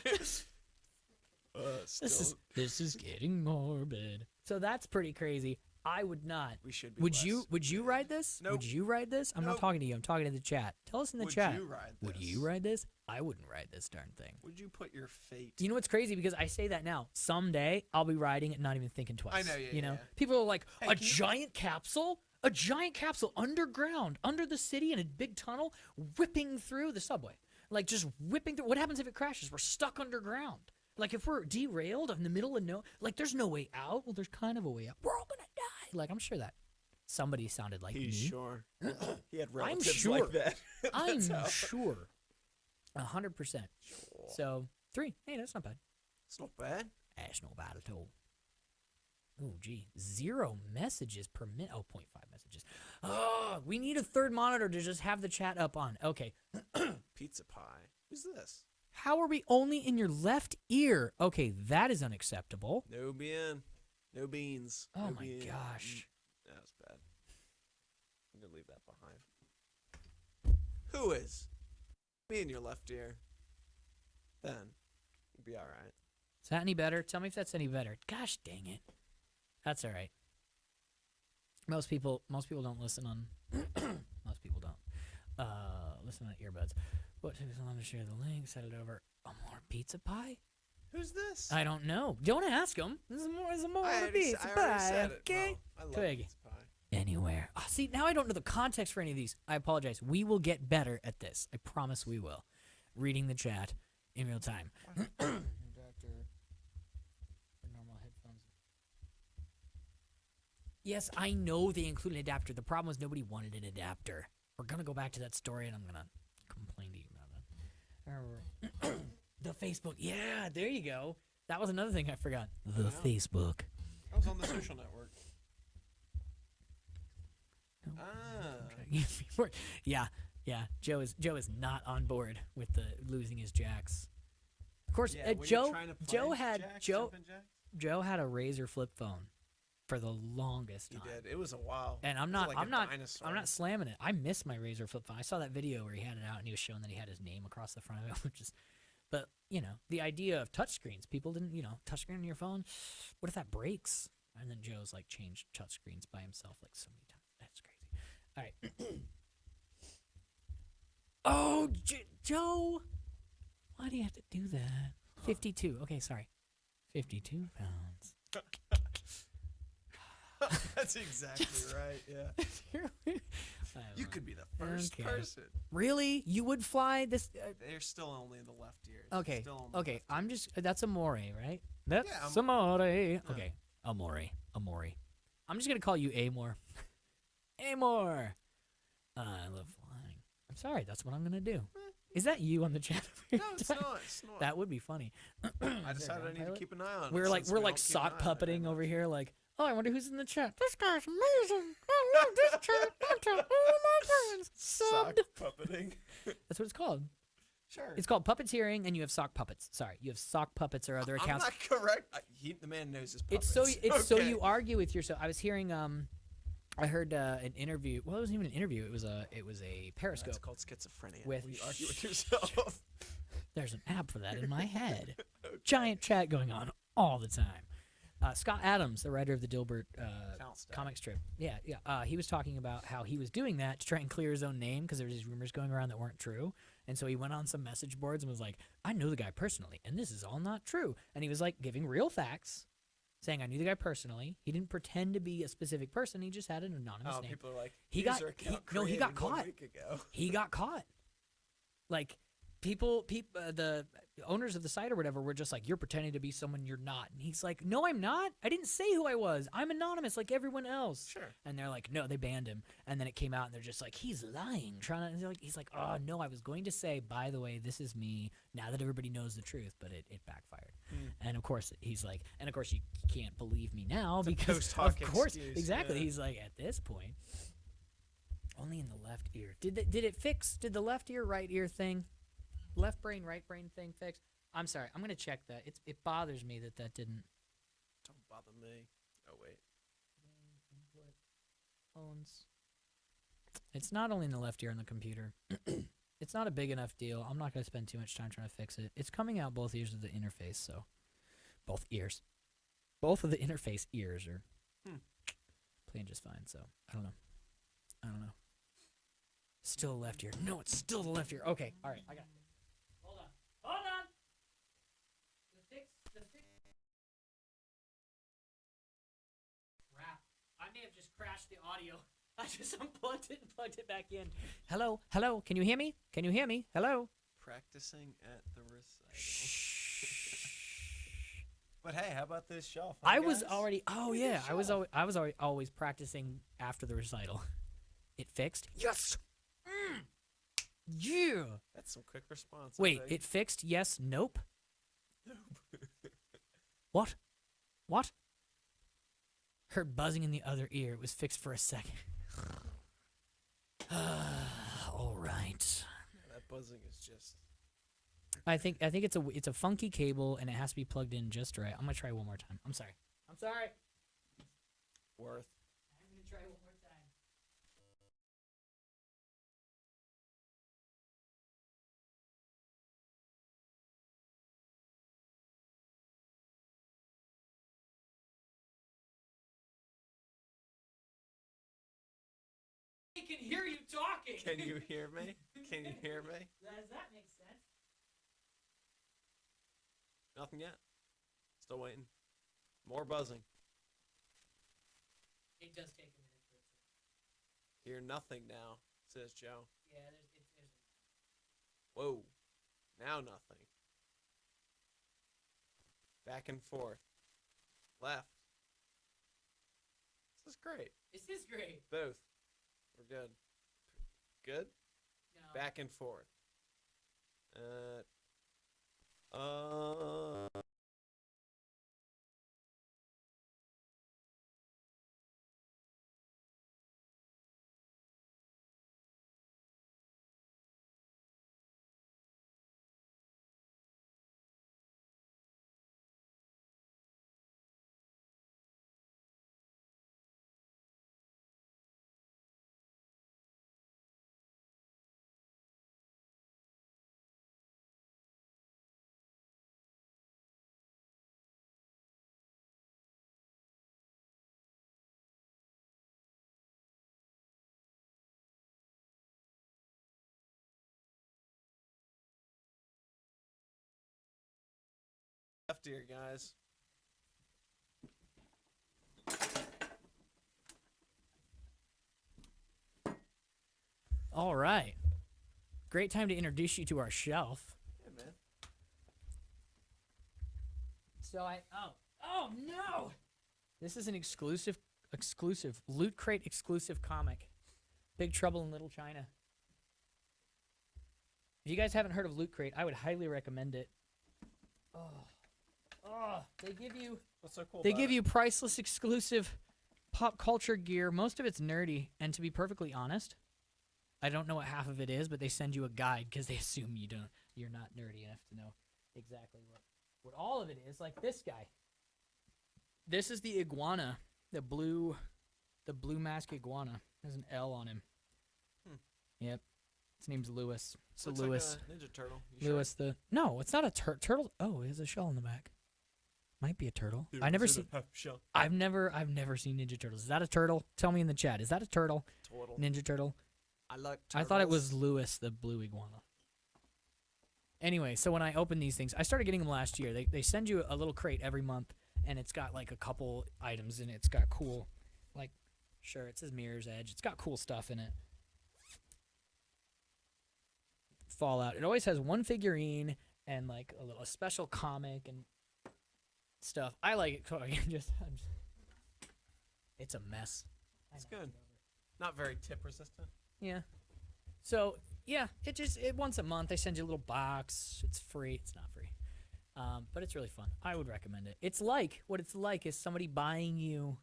this is getting morbid. So that's pretty crazy. I would not. We should be Would less. you ride this? Nope. Would you ride this? I'm not Nope. talking to you. I'm talking to the chat. Tell us in the Would chat. you ride Would this? you ride this? I wouldn't ride this darn thing. Would you put your fate? You know what's crazy? Because I say that now. Someday I'll be riding it, and not even thinking twice. I know, yeah, You know, yeah. people are like, Hey, a can you- giant capsule, underground, under the city in a big tunnel, whipping through the subway, like just whipping through. What happens if it crashes? We're stuck underground. Like if we're derailed in the middle of there's no way out. Well, there's kind of a way out. We're all gonna die. Like I'm sure that somebody sounded like He's me. sure. He had I'm relatives sure. like that. I'm That's how- sure. 100%. So 3. Hey, that's not bad. It's not bad. That's not bad at all. Oh, gee. 0 messages per minute. Oh, 0.5 messages. Oh, we need a third monitor to just have the chat up on. Okay. Pizza pie. Who's this? How are we only in your left ear? Okay, that is unacceptable. No bean. No beans. Oh No my bean. gosh. That was bad. I'm going to leave that behind. Who is? Me in your left ear. Then. You'll be alright. Is that any better? Tell me if that's any better. Gosh dang it. That's all right. Most people don't listen on most people don't. Listen on earbuds. What takes so long to share the link? Set it over. A more pizza pie? Who's this? I don't know. Don't ask them. This is more I of a already pizza I already pie. said it. Okay. No, I love Twig. pizza pie. Anywhere. Oh, see, now I don't know the context for any of these. I apologize. We will get better at this. I promise we will. Reading the chat in real time. Adapter for normal headphones. Yes, I know they include an adapter. The problem was nobody wanted an adapter. We're going to go back to that story, and I'm going to complain to you about it. The Facebook. Yeah, there you go. That was another thing I forgot. The Yeah. Facebook. I was on the social network. No, Ah, try Yeah, yeah. Joe is not on board with the losing his jacks. Of course, Yeah, when you're Joe trying to play jacks, Joe jumping jacks, Joe had a Razor flip phone for the longest he time. did. It was a while. And It was like a dinosaur. I'm not slamming it. I miss my Razor flip phone. I saw that video where he had it out and he was showing that he had his name across the front of it, which is, but you know, the idea of touchscreens. People didn't, touchscreen on your phone. What if that breaks? And then Joe's like changed touchscreens by himself like so many times. That's crazy. All right. Oh, Joe, why do you have to do that? 52. Okay, sorry. 52 pounds. That's exactly right. Yeah. You could be the first Okay. person. Really? You would fly this? They're still only in the left ear. Okay. Still on the Okay. left I'm just. That's Amore, right? That's Yeah, Amore. Okay. Amore. I'm just gonna call you Amore. Amore. I love flying. I'm sorry. That's what I'm gonna do. Is that you on the chat? No, it's not. It's not. That would be funny. I decided I need to keep an eye on it. We're like since we don't keep sock an eye on it puppeting very over much. here. Like, oh, I wonder who's in the chat. This guy's amazing. I love this chat. I'm telling all my friends. Sock Subbed. puppeting. That's what it's called. Sure. It's called puppeteering, and you have sock puppets. Sorry, you have sock puppets or other I'm accounts. not correct. The man knows his It's puppets. so Okay. you argue with yourself. I was hearing I heard an interview. Well, it wasn't even an interview. It was a Periscope. That's called schizophrenia. With You argue with yourself. There's an app for that in my head. Giant chat going on all the time. Scott Adams, the writer of the Dilbert Talent stack. comic strip, he was talking about how he was doing that to try and clear his own name because there was these rumors going around that weren't true. And so he went on some message boards and was like, I know the guy personally, and this is all not true. And he was like giving real facts, saying, I knew the guy personally. He didn't pretend to be a specific person. He just had an anonymous Oh, name. people are like, He got- user account he- no, he got created 1 caught. week ago. He got caught. Like, the owners of the site or whatever were just like, you're pretending to be someone you're not. And he's like, no, I'm not. I didn't say who I was. I'm anonymous like everyone else. Sure. And they're like, no, they banned him. And then it came out and they're just like, he's lying. He's like, oh, no, I was going to say, by the way, this is me now that everybody knows the truth, but it backfired. And of course, he's like, and of course, you can't believe me now because, post of hoc course, excuse, exactly. yeah. He's like, at this point, only in the left ear. Did the left ear, right ear thing? Left brain, right brain thing fixed? I'm sorry. I'm gonna check that. It bothers me that didn't. Don't bother me. Oh, wait. Input phones. It's not only in the left ear on the computer. It's not a big enough deal. I'm not gonna spend too much time trying to fix it. It's coming out both ears of the interface, so both ears, both of the interface ears are playing just fine. So I don't know. Still the left ear. No, it's still the left ear. Okay, all right. I got. Hold on. The fix. Crap. I may have just crashed the audio. I just unplugged it and plugged it back in. Hello. Can you hear me? Hello. Practicing at the recital. But hey, how about this shelf? I was already. Oh yeah, I was always practicing after the recital. It fixed. Yes. Yeah. That's some quick response. I Wait, think. it fixed? Yes. Nope. What? Heard buzzing in the other ear. It was fixed for a second. All right. That buzzing is just. I think it's a funky cable and it has to be plugged in just right. I'm gonna try one more time. I'm sorry. Worth. I'm gonna try one more time. I can hear you talking. Can you hear me? Can you hear me? Does that make sense? Nothing yet. Still waiting. More buzzing. It does take a minute for it to. Hear nothing now, says Joe. Yeah, there's Whoa. Now nothing. Back and forth. Left. This is great. This is great. Both. We're good. Good? No. Back and forth. left here, guys. All right. Great time to introduce you to our shelf. Hey, man. So oh no! This is an exclusive Loot Crate exclusive comic. Big Trouble in Little China. If you guys haven't heard of Loot Crate, I would highly recommend it. They give you What's so cool They about give it? you priceless exclusive pop culture gear. Most of it's nerdy, and to be perfectly honest, I don't know what half of it is, but they send you a guide because they assume you're not nerdy enough to know exactly what all of it is. Like this guy. This is the iguana, the blue mask iguana. There's an L on him. Yep. His name's Lewis. So Looks Lewis. like a Ninja Turtle. You Lewis No, it's not a turtle. Oh, it has a shell in the back. Might be a turtle. sure? I never seen. Shell. I've never seen Ninja Turtles. Is that a turtle? Tell me in the chat. Is that a turtle? Turtle. Ninja Turtle. I like. I thought it turtles. was Lewis, the blue iguana. Anyway, so when I open these things, I started getting them last year. They send you a little crate every month, and it's got like a couple items in it. It's got cool, like, sure, it says Mirror's Edge. It's got cool stuff in it. Fallout. It always has one figurine and like a special comic and stuff. I like it. So it's a mess. It's good. Not very tip resistant. Yeah. So yeah, it once a month they send you a little box. It's free. It's not free, but it's really fun. I would recommend it. It's like what it's like is somebody buying you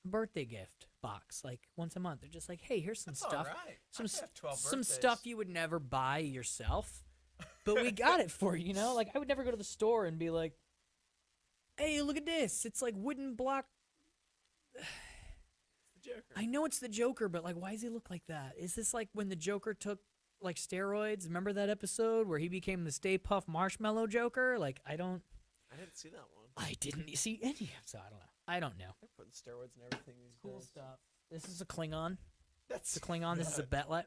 a birthday gift box like once a month. They're just like, hey, here's some That's stuff, all right. some I could have 12 some birthdays. stuff you would never buy yourself, but we got it for you. You know, like I would never go to the store and be like, hey, look at this. It's like wooden block. The Joker. I know it's the Joker, but like, why does he look like that? Is this like when the Joker took like steroids? Remember that episode where he became the Stay Puft Marshmallow Joker? Like, I didn't see that one. I didn't see any. So I don't know. They're putting steroids and everything these Cool days. stuff. This is a Klingon. That's It's a Klingon. This is a Betlet.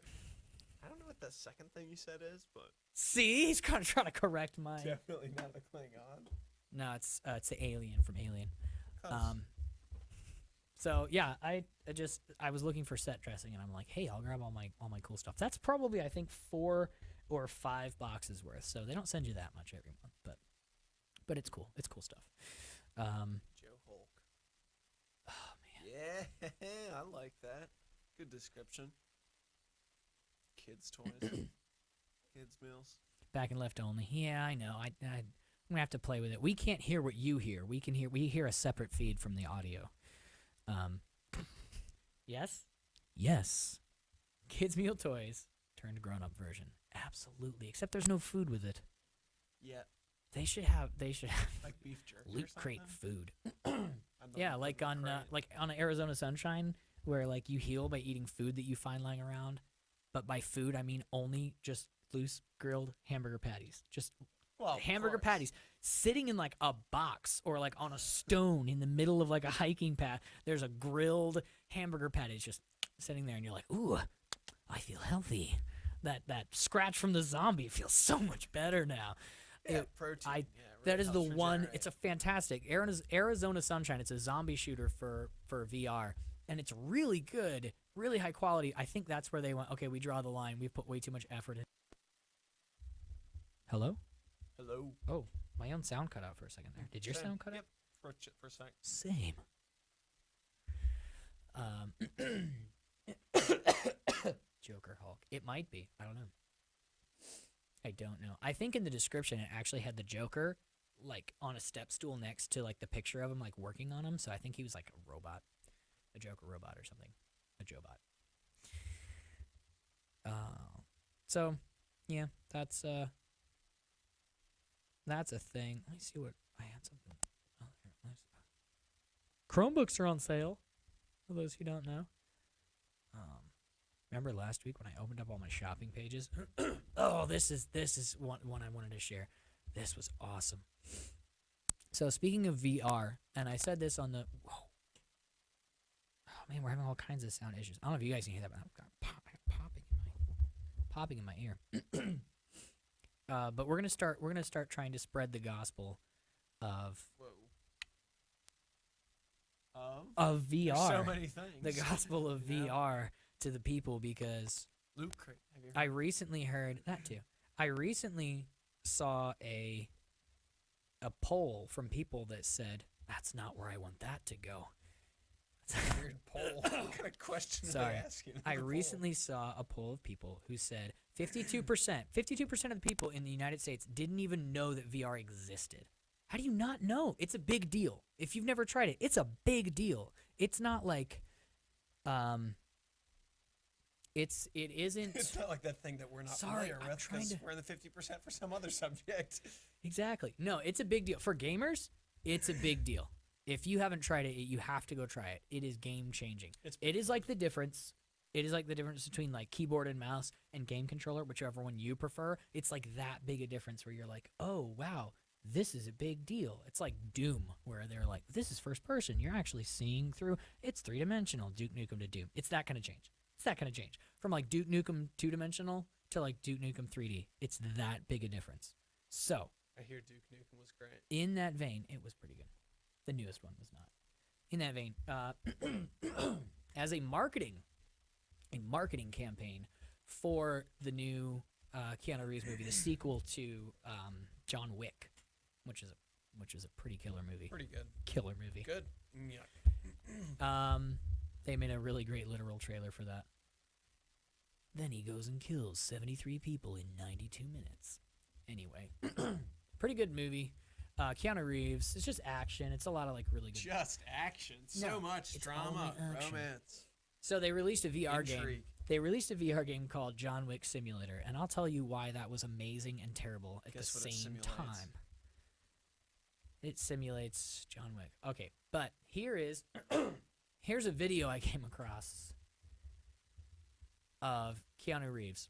I don't know what the second thing you said is, but See, he's kind of trying to correct my. definitely not a Klingon. No, it's the alien from Alien. Close. So yeah, I was looking for set dressing, and I'm like, hey, I'll grab all my cool stuff. That's probably I think 4 or 5 boxes worth. So they don't send you that much every month, but it's cool. It's cool stuff. Joe Hulk. Oh man, Yeah, I like that. Good description. Kids' toys. Kids' meals. back and left only. Yeah, I know. I'm gonna have to play with it. We can't hear what you hear. We hear a separate feed from the audio. Yes? Yes. Kids Meal Toys turned grown-up version. Absolutely. Except there's no food with it. Yeah, They should have like beef jerky. Loot or Crate something. food. I'm the Yeah, Loot like Crate. on Arizona Sunshine, where like you heal by eating food that you find lying around. But by food, I mean only just loose grilled hamburger patties. Just Well, of hamburger course. patties sitting in like a box or like on a stone in the middle of like a hiking path. There's a grilled hamburger patty just sitting there, and you're like, ooh, I feel healthy. That scratch from the zombie feels so much better now. Yeah, It- protein. I- yeah, it that really is the helps one. regenerate. It's a fantastic Arizona Sunshine. It's a zombie shooter for VR, and it's really good, really high quality. I think that's where they went. Okay, we draw the line. We put way too much effort in. Hello? Hello. Oh, my own sound cut out for a second there. Did your Same. sound cut out? Yep. For a sec. Same. Joker Hulk. It might be. I don't know. I don't know. I think in the description it actually had the Joker like on a step stool next to like the picture of him like working on him. So I think he was like a robot, a Joker robot or something, a Jobot. So yeah, that's a thing. Let me see what I had something. Oh, here, Chromebooks are on sale. For those who don't know. Remember last week when I opened up all my shopping pages? Oh, this is one I wanted to share. This was awesome. So speaking of VR, and I said this on the. Whoa. Oh man, we're having all kinds of sound issues. I don't know if you guys can hear that, but I've got popping in my ear. But we're gonna start trying to spread the gospel of Whoa. There's VR, so many things. the gospel of Yeah. VR to the people, because Loot Crate. Have you heard I recently heard that too. I recently saw a poll from people that said that's not where I want that to go. weird poll? What kind of question are Sorry. they asking? in I the poll? recently saw a poll of people who said 52% of the people in the United States didn't even know that VR existed. How do you not know? It's a big deal. If you've never tried it, it's a big deal. It's not like it isn't It's not like that thing that we're not Sorry, familiar I'm with trying because to- we're in the 50% for some other subject. Exactly. No, it's a big deal. For gamers, it's a big deal. If you haven't tried it, you have to go try it. It is game changing. It is like the difference. It is like the difference between like keyboard and mouse and game controller, whichever one you prefer. It's like that big a difference where you're like, oh, wow, this is a big deal. It's like Doom, where they're like, this is first person. You're actually seeing through. It's 3-dimensional, Duke Nukem to Doom. It's that kind of change. It's that kind of change. From like Duke Nukem 2-dimensional to like Duke Nukem 3D. It's that big a difference. So, I hear Duke Nukem was great. in that vein, it was pretty good. The newest one was not. In that vein, as a marketing campaign for the new Keanu Reeves movie, the sequel to John Wick, which is a pretty killer movie. Pretty good. Killer movie. Good. Yeah. They made a really great literal trailer for that. Then he goes and kills 73 people in 92 minutes. Anyway, pretty good movie. Keanu Reeves. It's just action. It's a lot of like really good. Just action. So No, much it's drama, only action. romance. So they released a VR game. Intrigue. They released a VR game called John Wick Simulator, and I'll tell you why that was amazing and terrible at Guess the what it same simulates? time. It simulates John Wick. Okay, but here's a video I came across of Keanu Reeves.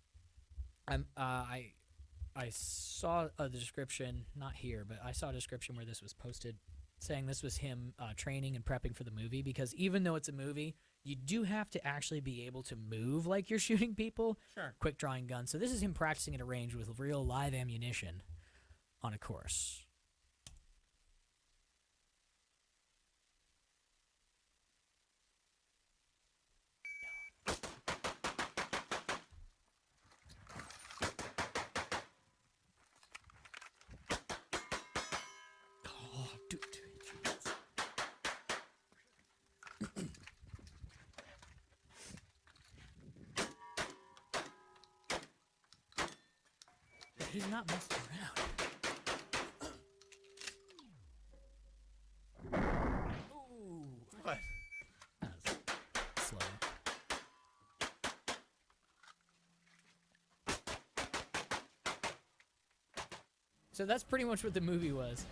I saw the description, not here, but I saw a description where this was posted saying this was him training and prepping for the movie, because even though it's a movie, you do have to actually be able to move like you're shooting people. Sure. Quick drawing guns. So this is him practicing at a range with real live ammunition on a course. Oh, dude. He's not messing around. Ooh, What? that was slow. So that's pretty much what the movie was.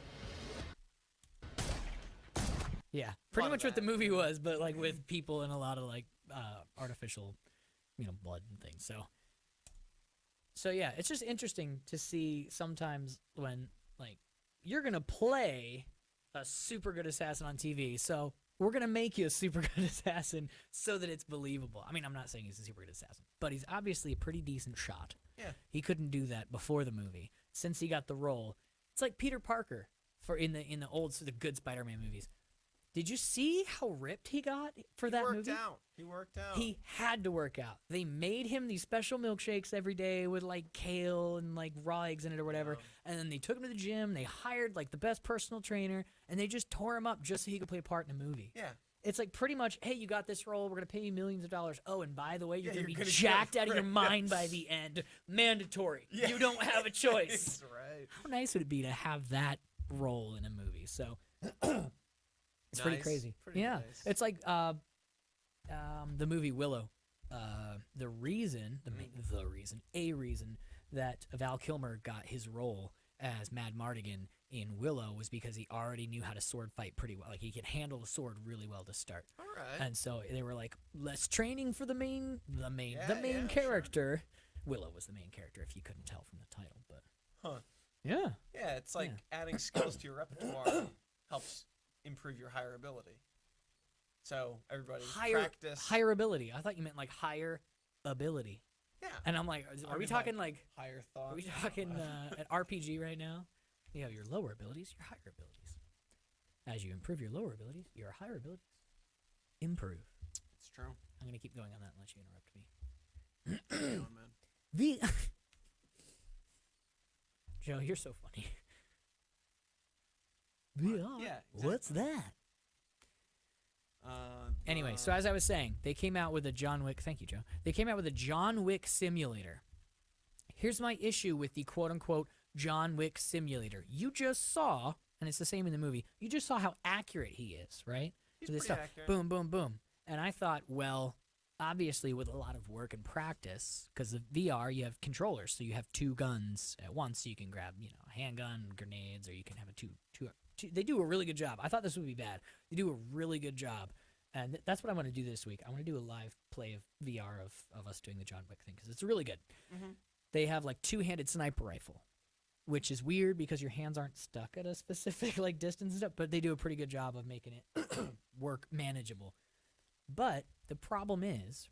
Yeah, pretty Lot of much what the that. movie was, but like with people and a lot of like artificial, blood and things. So yeah, it's just interesting to see sometimes when like you're gonna play a super good assassin on TV, so we're gonna make you a super good assassin so that it's believable. I mean, I'm not saying he's a super good assassin, but he's obviously a pretty decent shot. Yeah. He couldn't do that before the movie. Since he got the role, it's like Peter Parker in the good Spider-Man movies. Did you see how ripped he got for that movie? He worked out. He had to work out. They made him these special milkshakes every day with like kale and like raw eggs in it or whatever. And then they took him to the gym. They hired like the best personal trainer, and they just tore him up just so he could play a part in a movie. Yeah. It's like pretty much, hey, you got this role. We're going to pay you millions of dollars. Oh, and by the way, you're Yeah, going to be you're gonna jacked get out of your ripped. mind by the end. Mandatory. Yeah. You don't have a choice. That's right. How nice would it be to have that role in a movie? So it's pretty Nice. crazy. Pretty yeah. nice. It's like the movie Willow. A reason that Val Kilmer got his role as Mad Mardigan in Willow was because he already knew how to sword fight pretty well. Like he could handle the sword really well to start. All right. And so they were like, less training for the main Yeah, character. Willow was the main character, if you couldn't tell from the title, but Huh. yeah. Yeah, it's like adding skills to your repertoire helps improve your hire ability. So everybody practice. Higher ability. I thought you meant like higher ability. Yeah. And I'm like, are we mean, talking like higher thought? are we talking an RPG right now? You have your lower abilities, your higher abilities. As you improve your lower abilities, your higher abilities improve. It's true. I'm going to keep going on that unless you interrupt me. Keep going, man. V. Joe, you're so funny. VR? Yeah, What's that? Uh, Anyway, so as I was saying, they came out with a John Wick. Thank you, Joe. They came out with a John Wick simulator. Here's my issue with the quote-unquote John Wick simulator. You just saw, and it's the same in the movie, you just saw how accurate he is, right? He's So this pretty stuff, accurate. boom, boom, boom. And I thought, well, obviously with a lot of work and practice, because the VR, you have controllers, so you have two guns at once, so you can grab, a handgun, grenades, or you can have a two. They do a really good job. I thought this would be bad. They do a really good job. And that's what I want to do this week. I want to do a live play of VR of us doing the John Wick thing, because it's really good. Mhm. They have like two-handed sniper rifle, which is weird because your hands aren't stuck at a specific like distance and stuff, but they do a pretty good job of making it work manageable. But the problem is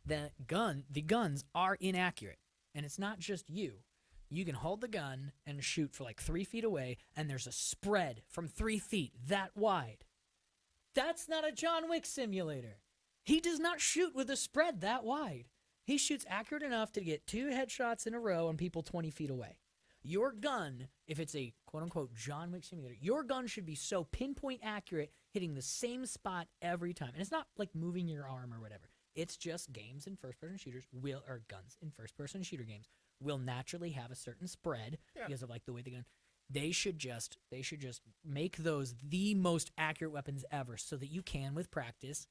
that the guns are inaccurate, and it's not just you. You can hold the gun and shoot for like 3 feet away, and there's a spread from 3 feet that wide. That's not a John Wick simulator. He does not shoot with a spread that wide. He shoots accurate enough to get 2 headshots in a row on people 20 feet away. Your gun, if it's a quote-unquote John Wick simulator, your gun should be so pinpoint accurate, hitting the same spot every time. And it's not like moving your arm or whatever. It's just games in first-person shooters or guns in first-person shooter games will naturally have a certain spread because of like the way the gun. They should just make those the most accurate weapons ever, so that you can, with practice,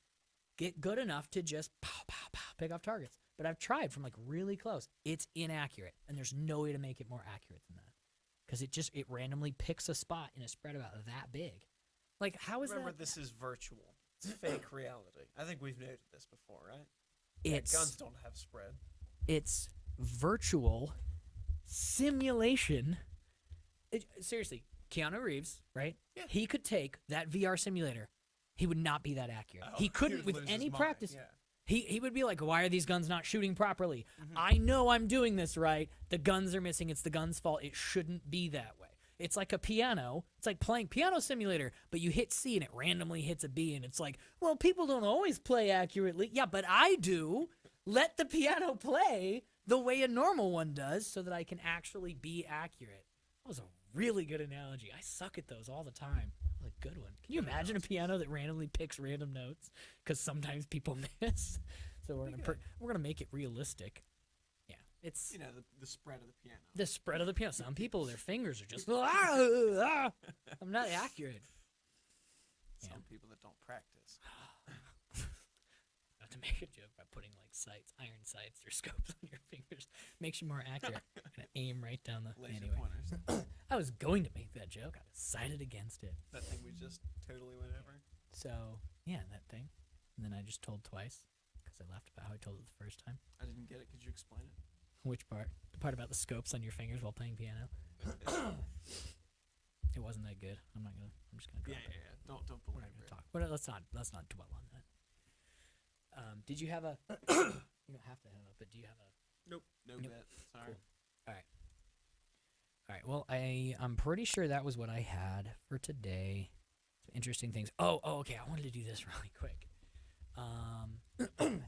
get good enough to just pow, pow, pow, pick off targets. But I've tried from like really close. It's inaccurate, and there's no way to make it more accurate than that, because it randomly picks a spot in a spread about that big. Like, how is Remember, that? this is virtual. It's fake reality. I think we've noted this before, right? It's Guns don't have spread. it's virtual simulation. Seriously, Keanu Reeves, right? Yeah. He could take that VR simulator. He would not be that accurate. Oh, he couldn't would with lose any his mind, practice. yeah. He would be like, why are these guns not shooting properly? I know I'm doing this right. The guns are missing. It's the gun's fault. It shouldn't be that way. It's like a piano. It's like playing piano simulator, but you hit C and it randomly hits a B, and it's like, well, people don't always play accurately. Yeah, but I do. Let the piano play the way a normal one does so that I can actually be accurate. That was a really good analogy. I suck at those all the time. That was a good one. Can you imagine a piano that randomly picks random notes? Because sometimes people miss. So we're gonna make it realistic. Yeah, it's The spread of the piano. the spread of the piano. Some people, their fingers are just I'm not accurate. Some people that don't practice. Not to make a joke by putting like iron sights or scopes on your fingers makes you more accurate. Gonna aim right down the. Laser Anyway, pointers. I was going to make that joke. I decided against it. That thing we just totally went over. So yeah, that thing. And then I just told twice because I laughed about how I told it the first time. I didn't get it. Could you explain it? Which part? The part about the scopes on your fingers while playing piano. It wasn't that good. I'm just gonna drop it. Don't We're not belabor gonna it. talk. Well, let's not dwell on that. Did you have a? You don't have to have a, but do you have a? Nope. No Nope. bet. Sorry. Cool. All right. Well, I'm pretty sure that was what I had for today. Some interesting things. Oh, okay. I wanted to do this really quick.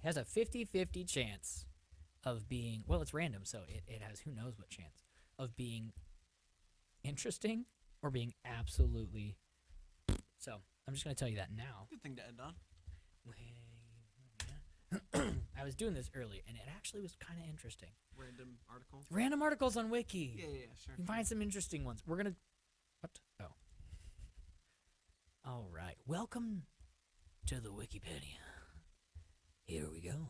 Has a 50-50 chance of being, well, it's random, so it has who knows what chance of being interesting or being absolutely. So I'm just gonna tell you that now. Good thing to end on. I was doing this earlier, and it actually was kind of interesting. Random article. Random articles on Wiki. Yeah, sure. You can find some interesting ones. We're gonna. What? Oh. All right. Welcome to the Wikipedia. Here we go.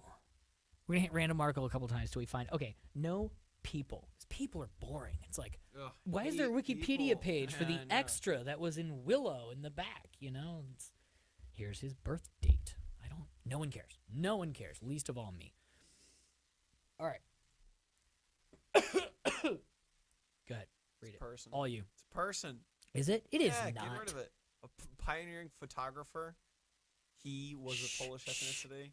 We're gonna hit random article a couple times till we find. Okay, no people. 'Cause people are boring. It's like, Ugh, why is there a hate Wikipedia people. page for the I know. extra that was in Willow in the back? Here's his birth date. No one cares. No one cares. Least of all me. All right. Go ahead. Read it. Person. All you. It's a person. Is it? It is Yeah, not. get rid of it. A pioneering photographer. He was a Polish ethnicity.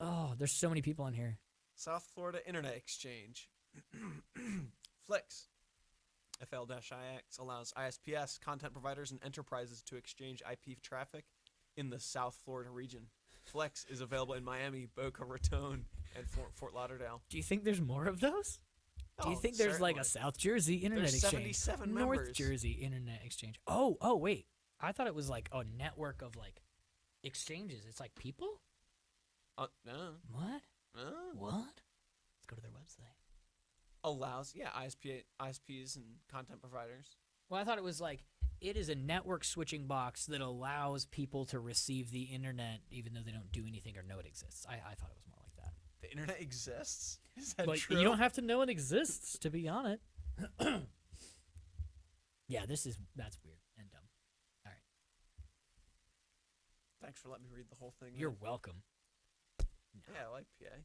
Oh, there's so many people on here. South Florida Internet Exchange. Flix. FL-IX allows ISPs, content providers, and enterprises to exchange IP traffic in the South Florida region. Flex is available in Miami, Boca Raton, and Fort Lauderdale. Do you think there's more of those? Do you Oh, think there's like a certainly. South Jersey internet There's exchange? 77 North members. Jersey internet exchange. Oh, wait. I thought it was like a network of like exchanges. It's like people? No. What? What? Let's go to their website. Allows, ISPs and content providers. Well, I thought it was like it is a network switching box that allows people to receive the internet even though they don't do anything or know it exists. I thought it was more like that. The internet exists? Is that But true? you don't have to know it exists to be on it. Yeah, that's weird and dumb. All right. Thanks for letting me read the whole thing. You're man. welcome. Yeah, I like PA.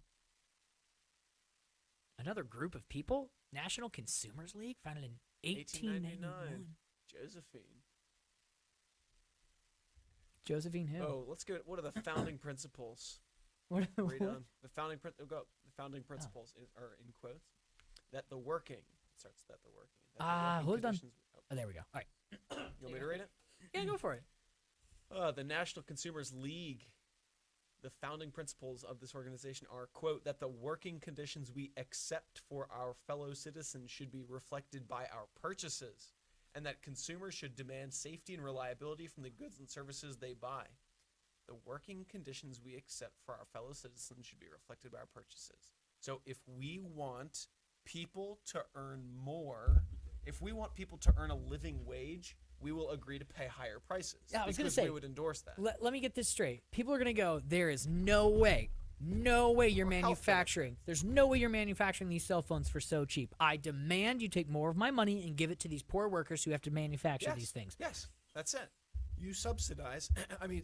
Another group of people, National Consumers League, founded in 1899. Josephine. Josephine who? Oh, let's go. What are the founding principles? What? Read on. The founding principles are in quotes that the working it starts that the working. That the working Hold on. conditions- Oh, there we go. All right. You want me to read it? Yeah, go for it. The National Consumers League. The founding principles of this organization are, quote, that the working conditions we accept for our fellow citizens should be reflected by our purchases, and that consumers should demand safety and reliability from the goods and services they buy. The working conditions we accept for our fellow citizens should be reflected by our purchases. So if we want people to earn more, if we want people to earn a living wage, we will agree to pay higher prices. Yeah, I was gonna because say, we would endorse that. Let me get this straight. People are going to go, there is no way you're Or health manufacturing. There's no way you're manufacturing these cell phones for so cheap. I demand you take more of my money and give it to these poor workers who have to manufacture these things. Yes, that's it. You subsidize. I mean,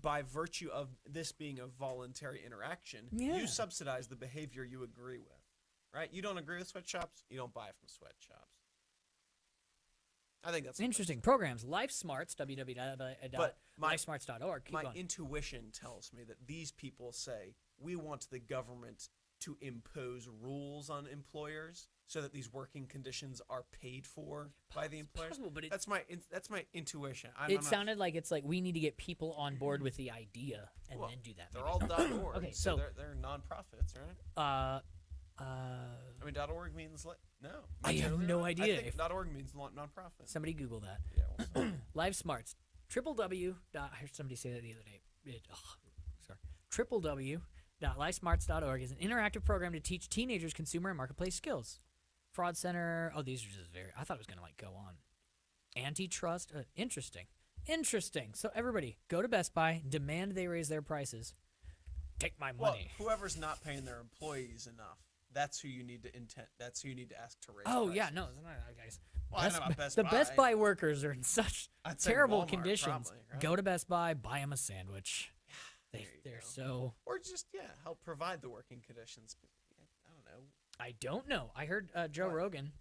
by virtue of this being a voluntary interaction, Yeah. you subsidize the behavior you agree with, right? You don't agree with sweatshops, you don't buy from sweatshops. I think that's Interesting. Programs. LifeSmarts, www.lifesmarts.org. Keep My going. intuition tells me that these people say we want the government to impose rules on employers so that these working conditions are paid for by the employers. possible, but that's my intuition. It sounded like it's like we need to get people on board with the idea and Well, then do that. They're maybe. all .org. Okay, so so- they're nonprofits, right? I mean, .org means no. I have Literally no not. idea I think if- .org means nonprofit. Somebody Google that. Yeah. Well, LifeSmarts. I heard somebody say that the other day. www.lifesmarts.org is an interactive program to teach teenagers consumer and marketplace skills. Fraud Center. Oh, these are just I thought it was going to like go on. Antitrust. Interesting. So everybody, go to Best Buy, demand they raise their prices. Take my well, money. whoever's not paying their employees enough, that's who you need to That's who you need to ask to raise. Oh prices. yeah, no, it's not, guys. Well, I know about Best the Buy. Best Buy workers are in such I'd say terrible Walmart, conditions. probably, right? Go to Best Buy, buy them a sandwich. There you They're go. so. Or just help provide the working conditions. I don't know. I don't know. I heard Joe What? Rogan.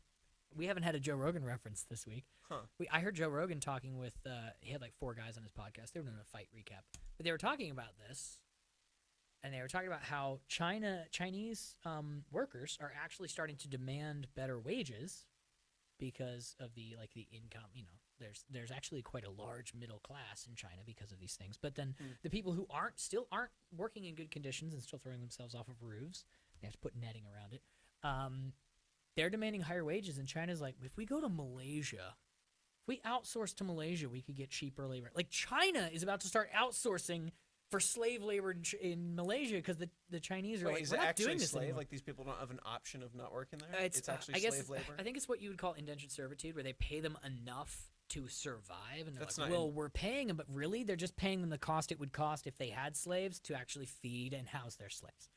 We haven't had a Joe Rogan reference this week. Huh. I heard Joe Rogan talking with. He had like 4 guys on his podcast. They were doing a fight recap, but they were talking about this, and they were talking about how Chinese workers are actually starting to demand better wages because of the income. There's actually quite a large middle class in China because of these things. But then the people who still aren't working in good conditions and still throwing themselves off of roofs, they have to put netting around it. They're demanding higher wages, and China's like, if we go to Malaysia, if we outsource to Malaysia, we could get cheaper labor. Like China is about to start outsourcing for slave labor in Malaysia because the Chinese are Wait, like, is we're it not actually doing this slave? anymore. Like these people don't have an option of not working there? It's actually I guess slave labor? I think it's what you would call indentured servitude, where they pay them enough to survive, and they're That's like, not well, we're paying them, but really they're just paying them the cost it would cost if they had slaves to actually feed and house their slaves.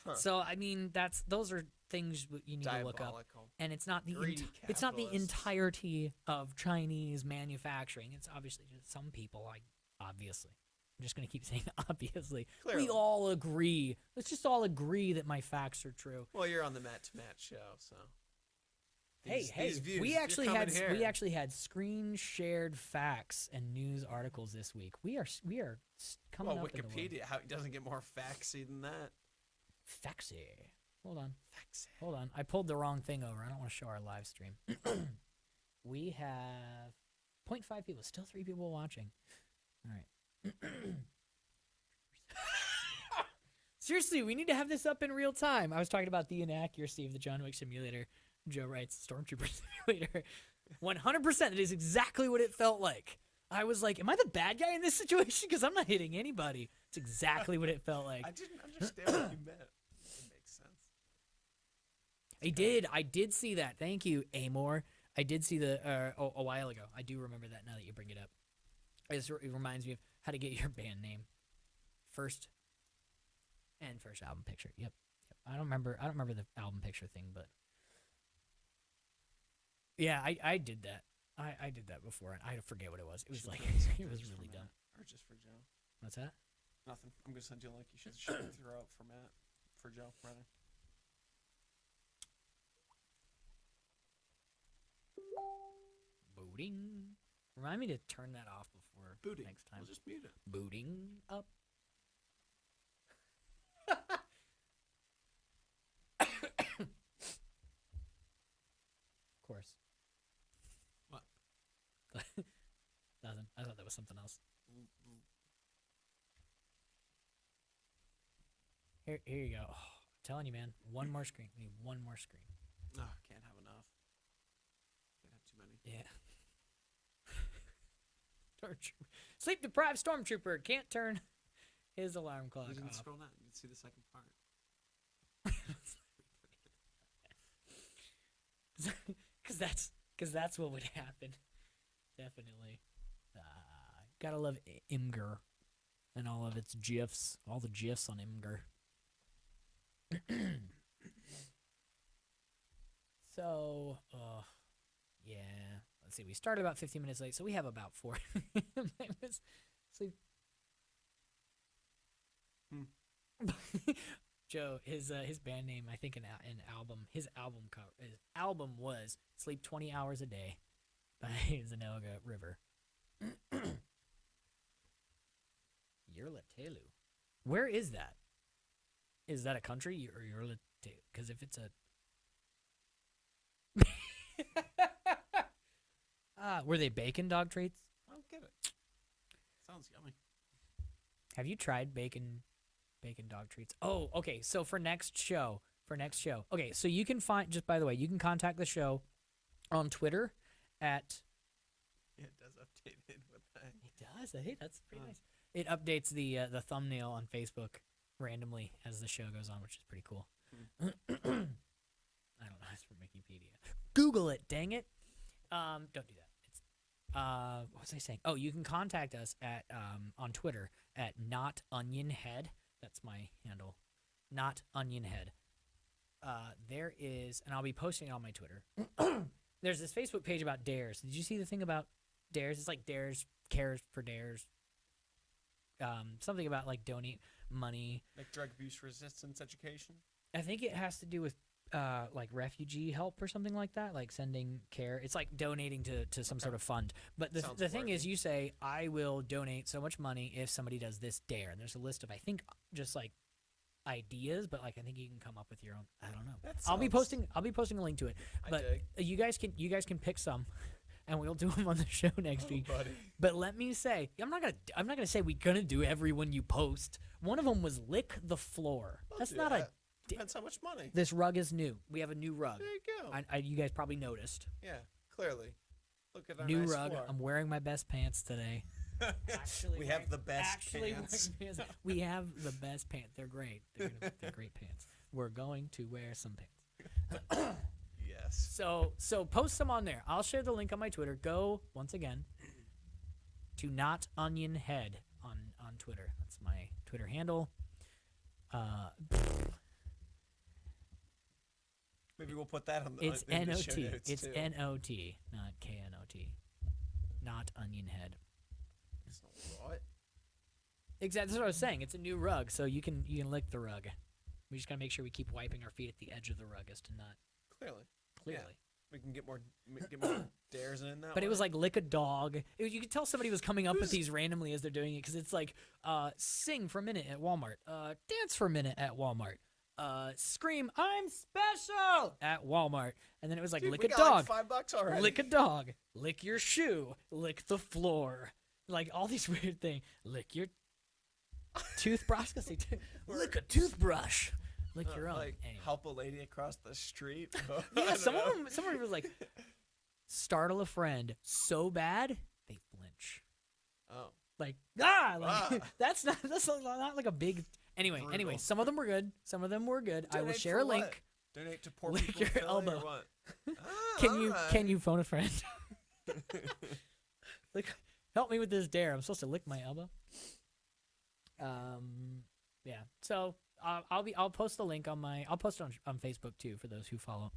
Huh. So I mean, those are things you need to look up, Diabolical. and it's not the Greedy it's not the capitalists. entirety of Chinese manufacturing. It's obviously just some people. Obviously, I'm just gonna keep saying obviously. Clearly. We all agree. Let's just all agree that my facts are true. Well, you're on the Matt to Matt show, so. These views, we you're actually coming had here. we actually had screen shared facts and news articles this week. We are coming Well, up in the world. Wikipedia, how it doesn't get more faxy than that. Faxy. Hold on. Thanks. Hold on. I pulled the wrong thing over. I don't want to show our live stream. We have 0.5 people. Still 3 people watching. All right. Seriously, we need to have this up in real time. I was talking about the inaccuracy of the John Wick simulator. Joe writes Stormtrooper simulator. 100%. It is exactly what it felt like. I was like, am I the bad guy in this situation? Because I'm not hitting anybody. It's exactly what it felt like. I didn't understand what you meant. It makes sense. I did see that. Thank you, Amor. I did see the a while ago. I do remember that now that you bring it up. It reminds me of how to get your band name first album picture. Yep. I don't remember the album picture thing, but yeah, I did that. I did that before, and I forget what it was. It was like it was really dumb. Or just for Joe. What's that? Nothing. I'm gonna send you a link. You should throw out for Matt, for Joe, rather. Booting. Remind me to turn that off before Booting. next time. We'll just mute it. Booting up. Of course. What? Nothing. I thought that was something else. Here you go. Oh, I'm telling you, man. One more screen. We need one more screen. Oh, can't have enough. Can't have too many. Yeah. Sleep deprived stormtrooper can't turn his alarm clock You didn't off. scroll down. You can see the second part. Because that's what would happen. Definitely. Gotta love Imgur and all of its GIFs. All the GIFs on Imgur. So, yeah. Let's see. We started about 15 minutes late, so we have about 4 minutes. Sleep. Joe, his band name, I think, his album was "Sleep 20 Hours a Day" by Zenoga River. Yerlatelu. Where is that? Is that a country or Yerlatelu? Because if it's a were they bacon dog treats? I don't get it. Sounds yummy. Have you tried bacon dog treats? Oh, okay. So for next show. Okay, so you can find, just by the way, you can contact the show on Twitter at It does update it with that. It does. Hey, that's pretty nice. It updates the thumbnail on Facebook randomly as the show goes on, which is pretty cool. I don't know. It's from Wikipedia. Google it, dang it. Don't do that. It's what was I saying? Oh, you can contact us at on Twitter at NotOnionHead. That's my handle. NotOnionHead. There is, and I'll be posting it on my Twitter. There's this Facebook page about dares. Did you see the thing about dares? It's like dares cares for dares. Something about like donate money. Like drug abuse resistance education. I think it has to do with like refugee help or something like that, like sending care. It's like donating to some sort of fund. But the thing is, you say, I will donate so much money if somebody does this dare. And there's a list of, I think, just like ideas, but like I think you can come up with your own. I don't know. I'll be posting a link to it. But you guys can pick some. And we'll do them on the show next week. Buddy. But let me say, I'm not gonna say we're gonna do every one you post. One of them was lick the floor. That's not a. Depends how much money. This rug is new. We have a new rug. There you go. You guys probably noticed. Yeah, clearly. Look at our New nice rug. floor. I'm wearing my best pants today. We have the best pants. We have the best pants. They're great. They're great pants. We're going to wear some pants. Yes. So post them on there. I'll share the link on my Twitter. Go once again to NotOnionHead on Twitter. That's my Twitter handle. Maybe we'll put that on the It's in the NOT. show notes It's too. NOT, not KNOT. NotOnionHead. What? Exactly. That's what I was saying. It's a new rug, so you can lick the rug. We just gotta make sure we keep wiping our feet at the edge of the rug as to not Clearly. clearly. Yeah. We can get more dares in that. But it was way. like lick a dog. You could tell somebody was coming up with these randomly as they're doing it, because it's like sing for a minute at Walmart, dance for a minute at Walmart, scream, "I'm special!" at Walmart. And then it was like, Dude, lick we a got dog. like $5 already. Lick a dog. Lick your shoe. Lick the floor. Like all these weird things. Lick your toothbrush. Lick a toothbrush. Lick your own. Like Anyway. help a lady across the street. I Yeah, don't some of know. them. Some of them was like, startle a friend so bad they flinch. Oh. Like Ah. that's not like a big. Anyway, Brutal. some of them were good. Some of them were good. I will Donate share for a link. what? Donate to poor Lick people your in Philly elbow. or what? Can you can you phone a friend? Like, help me with this dare. I'm supposed to lick my elbow. Yeah. So I'll post the link on I'll post it on Facebook too for those who follow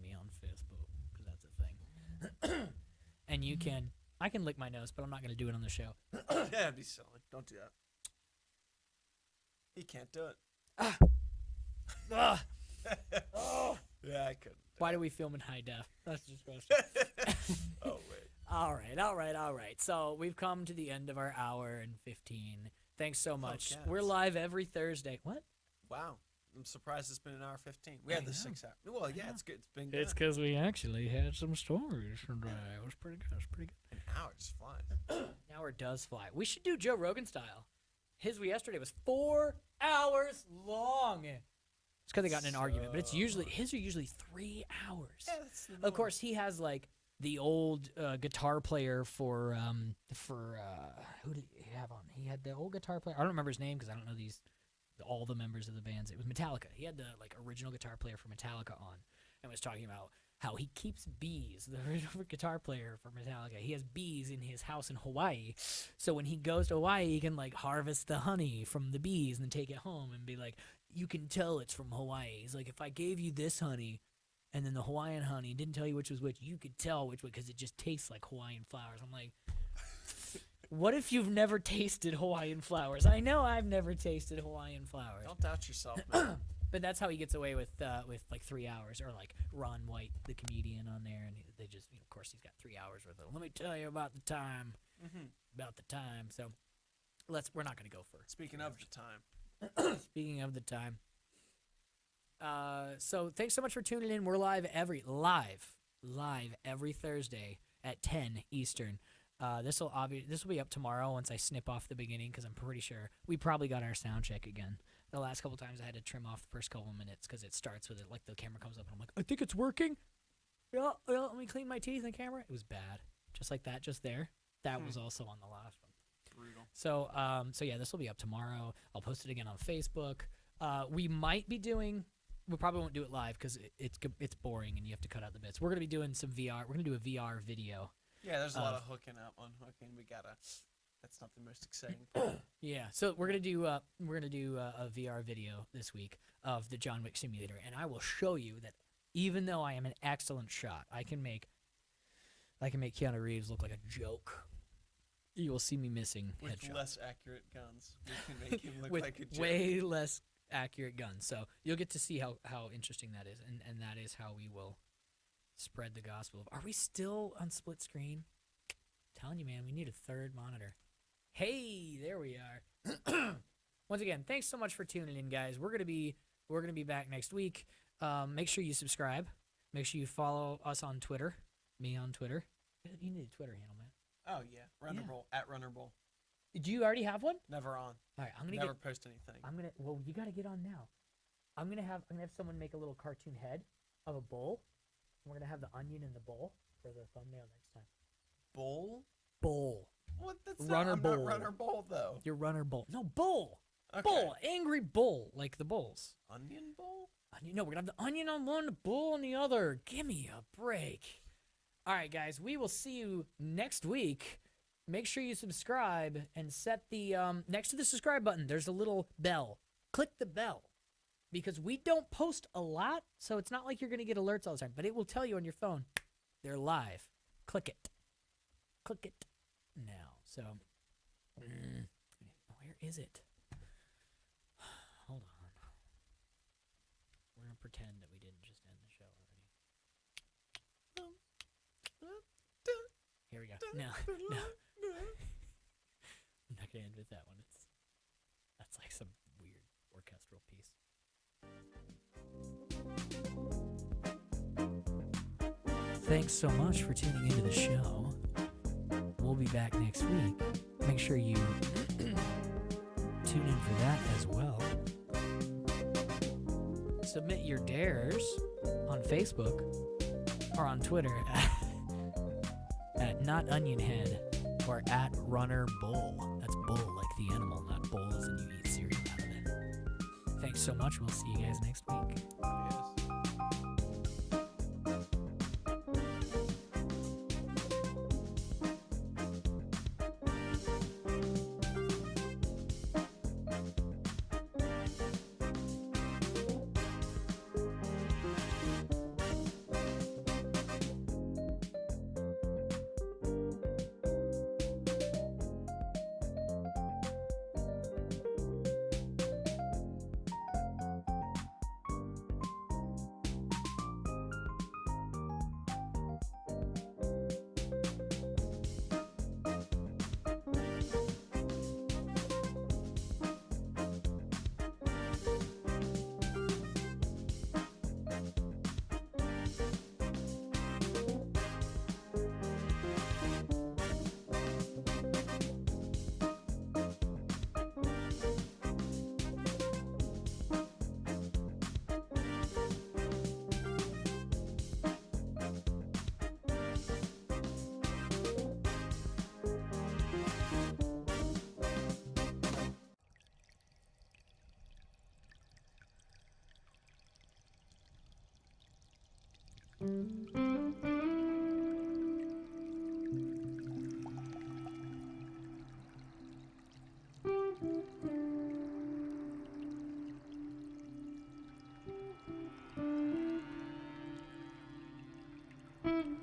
me on Facebook because that's a thing. And I can lick my nose, but I'm not gonna do it on the show. Yeah, it'd be silly. Don't do that. He can't do it. Ugh. Yeah, I couldn't. Why do we film in high def? That's disgusting. Oh wait. All right. So we've come to the end of our hour and 15. Thanks so much. cats. We're live every Thursday. What? Wow. I'm surprised it's been an hour 15. We had the know. 6 hour. Well, yeah, it's good. It's been good. It's because we actually had some stories today. It was pretty good. An hour's flying. An hour does fly. We should do Joe Rogan style. His yesterday was 4 hours long. It's because they got in an argument, but his are usually 3 hours. Yeah, that's the Of norm. course, he has like the old guitar player for who did he have on? He had the old guitar player. I don't remember his name because I don't know all the members of the bands. It was Metallica. He had the like original guitar player for Metallica on, and was talking about how he keeps bees. The original guitar player for Metallica, he has bees in his house in Hawaii. So when he goes to Hawaii, he can like harvest the honey from the bees and then take it home and be like, you can tell it's from Hawaii. He's like, if I gave you this honey and then the Hawaiian honey didn't tell you which was which, you could tell which one because it just tastes like Hawaiian flowers. I'm like, what if you've never tasted Hawaiian flowers? I know I've never tasted Hawaiian flowers. Don't doubt yourself, man. But that's how he gets away with like 3 hours, or like Ron White, the comedian, on there, and they just, of course, he's got 3 hours worth of. Let me tell you about the time, about the time. So we're not gonna go for. Speaking of the time. Speaking of the time. So thanks so much for tuning in. We're live every Thursday at 10 Eastern. This will be up tomorrow once I snip off the beginning because I'm pretty sure we probably got our sound check again. The last couple times I had to trim off the first couple of minutes because it starts with it like the camera comes up and I'm like, I think it's working. Yeah, let me clean my teeth in the camera. It was bad, just like that, just there. That was also on the last one. Brutal. So yeah, this will be up tomorrow. I'll post it again on Facebook. We might be doing. We probably won't do it live because it's boring and you have to cut out the bits. We're gonna be doing some VR. We're gonna do a VR video. Yeah, there's a lot of hooking up, unhooking. That's not the most exciting part. Yeah, so we're gonna do a VR video this week of the John Wick simulator, and I will show you that even though I am an excellent shot, I can make Keanu Reeves look like a joke. You will see me missing With headshots. less accurate guns, we can make him look With like a joke. way less accurate guns. So you'll get to see how interesting that is, and that is how we will spread the gospel. Are we still on split screen? Telling you, man, we need a third monitor. Hey, there we are. Once again, thanks so much for tuning in, guys. We're gonna be back next week. Make sure you subscribe. Make sure you follow us on Twitter. Me on Twitter. You need a Twitter handle, man. Oh yeah, Runnerbowl at Runnerbowl. Do you already have one? Never on. All right, I'm gonna Never post anything. Well, you gotta get on now. I'm gonna have someone make a little cartoon head of a bowl. We're gonna have the onion in the bowl for the thumbnail next time. Bowl? Bowl. What? That's Runner not, I'm bowl. not Runner Bowl though. Your runner bowl. No, bowl. Okay. Bowl. Angry bull, like the bulls. Onion bowl? Onion. No, we're gonna have the onion on one, the bull on the other. Give me a break. All right, guys. We will see you next week. Make sure you subscribe and set the next to the subscribe button. There's a little bell. Click the bell because we don't post a lot, so it's not like you're gonna get alerts all the time. But it will tell you on your phone they're live. Click it. Click it now. So, where is it? Hold on. We're gonna pretend that we didn't just end the show already. Here we go. No. I'm not gonna end with that one. That's like some weird orchestral piece. thanks so much for tuning into the show. We'll be back next week. Make sure you tune in for that as well. Submit your dares on Facebook or on Twitter at NotOnionHead or at RunnerBull. That's bull like the animal, not bowl as in you eat cereal out of it. Thanks so much. We'll see you guys next week. Mm-hmm.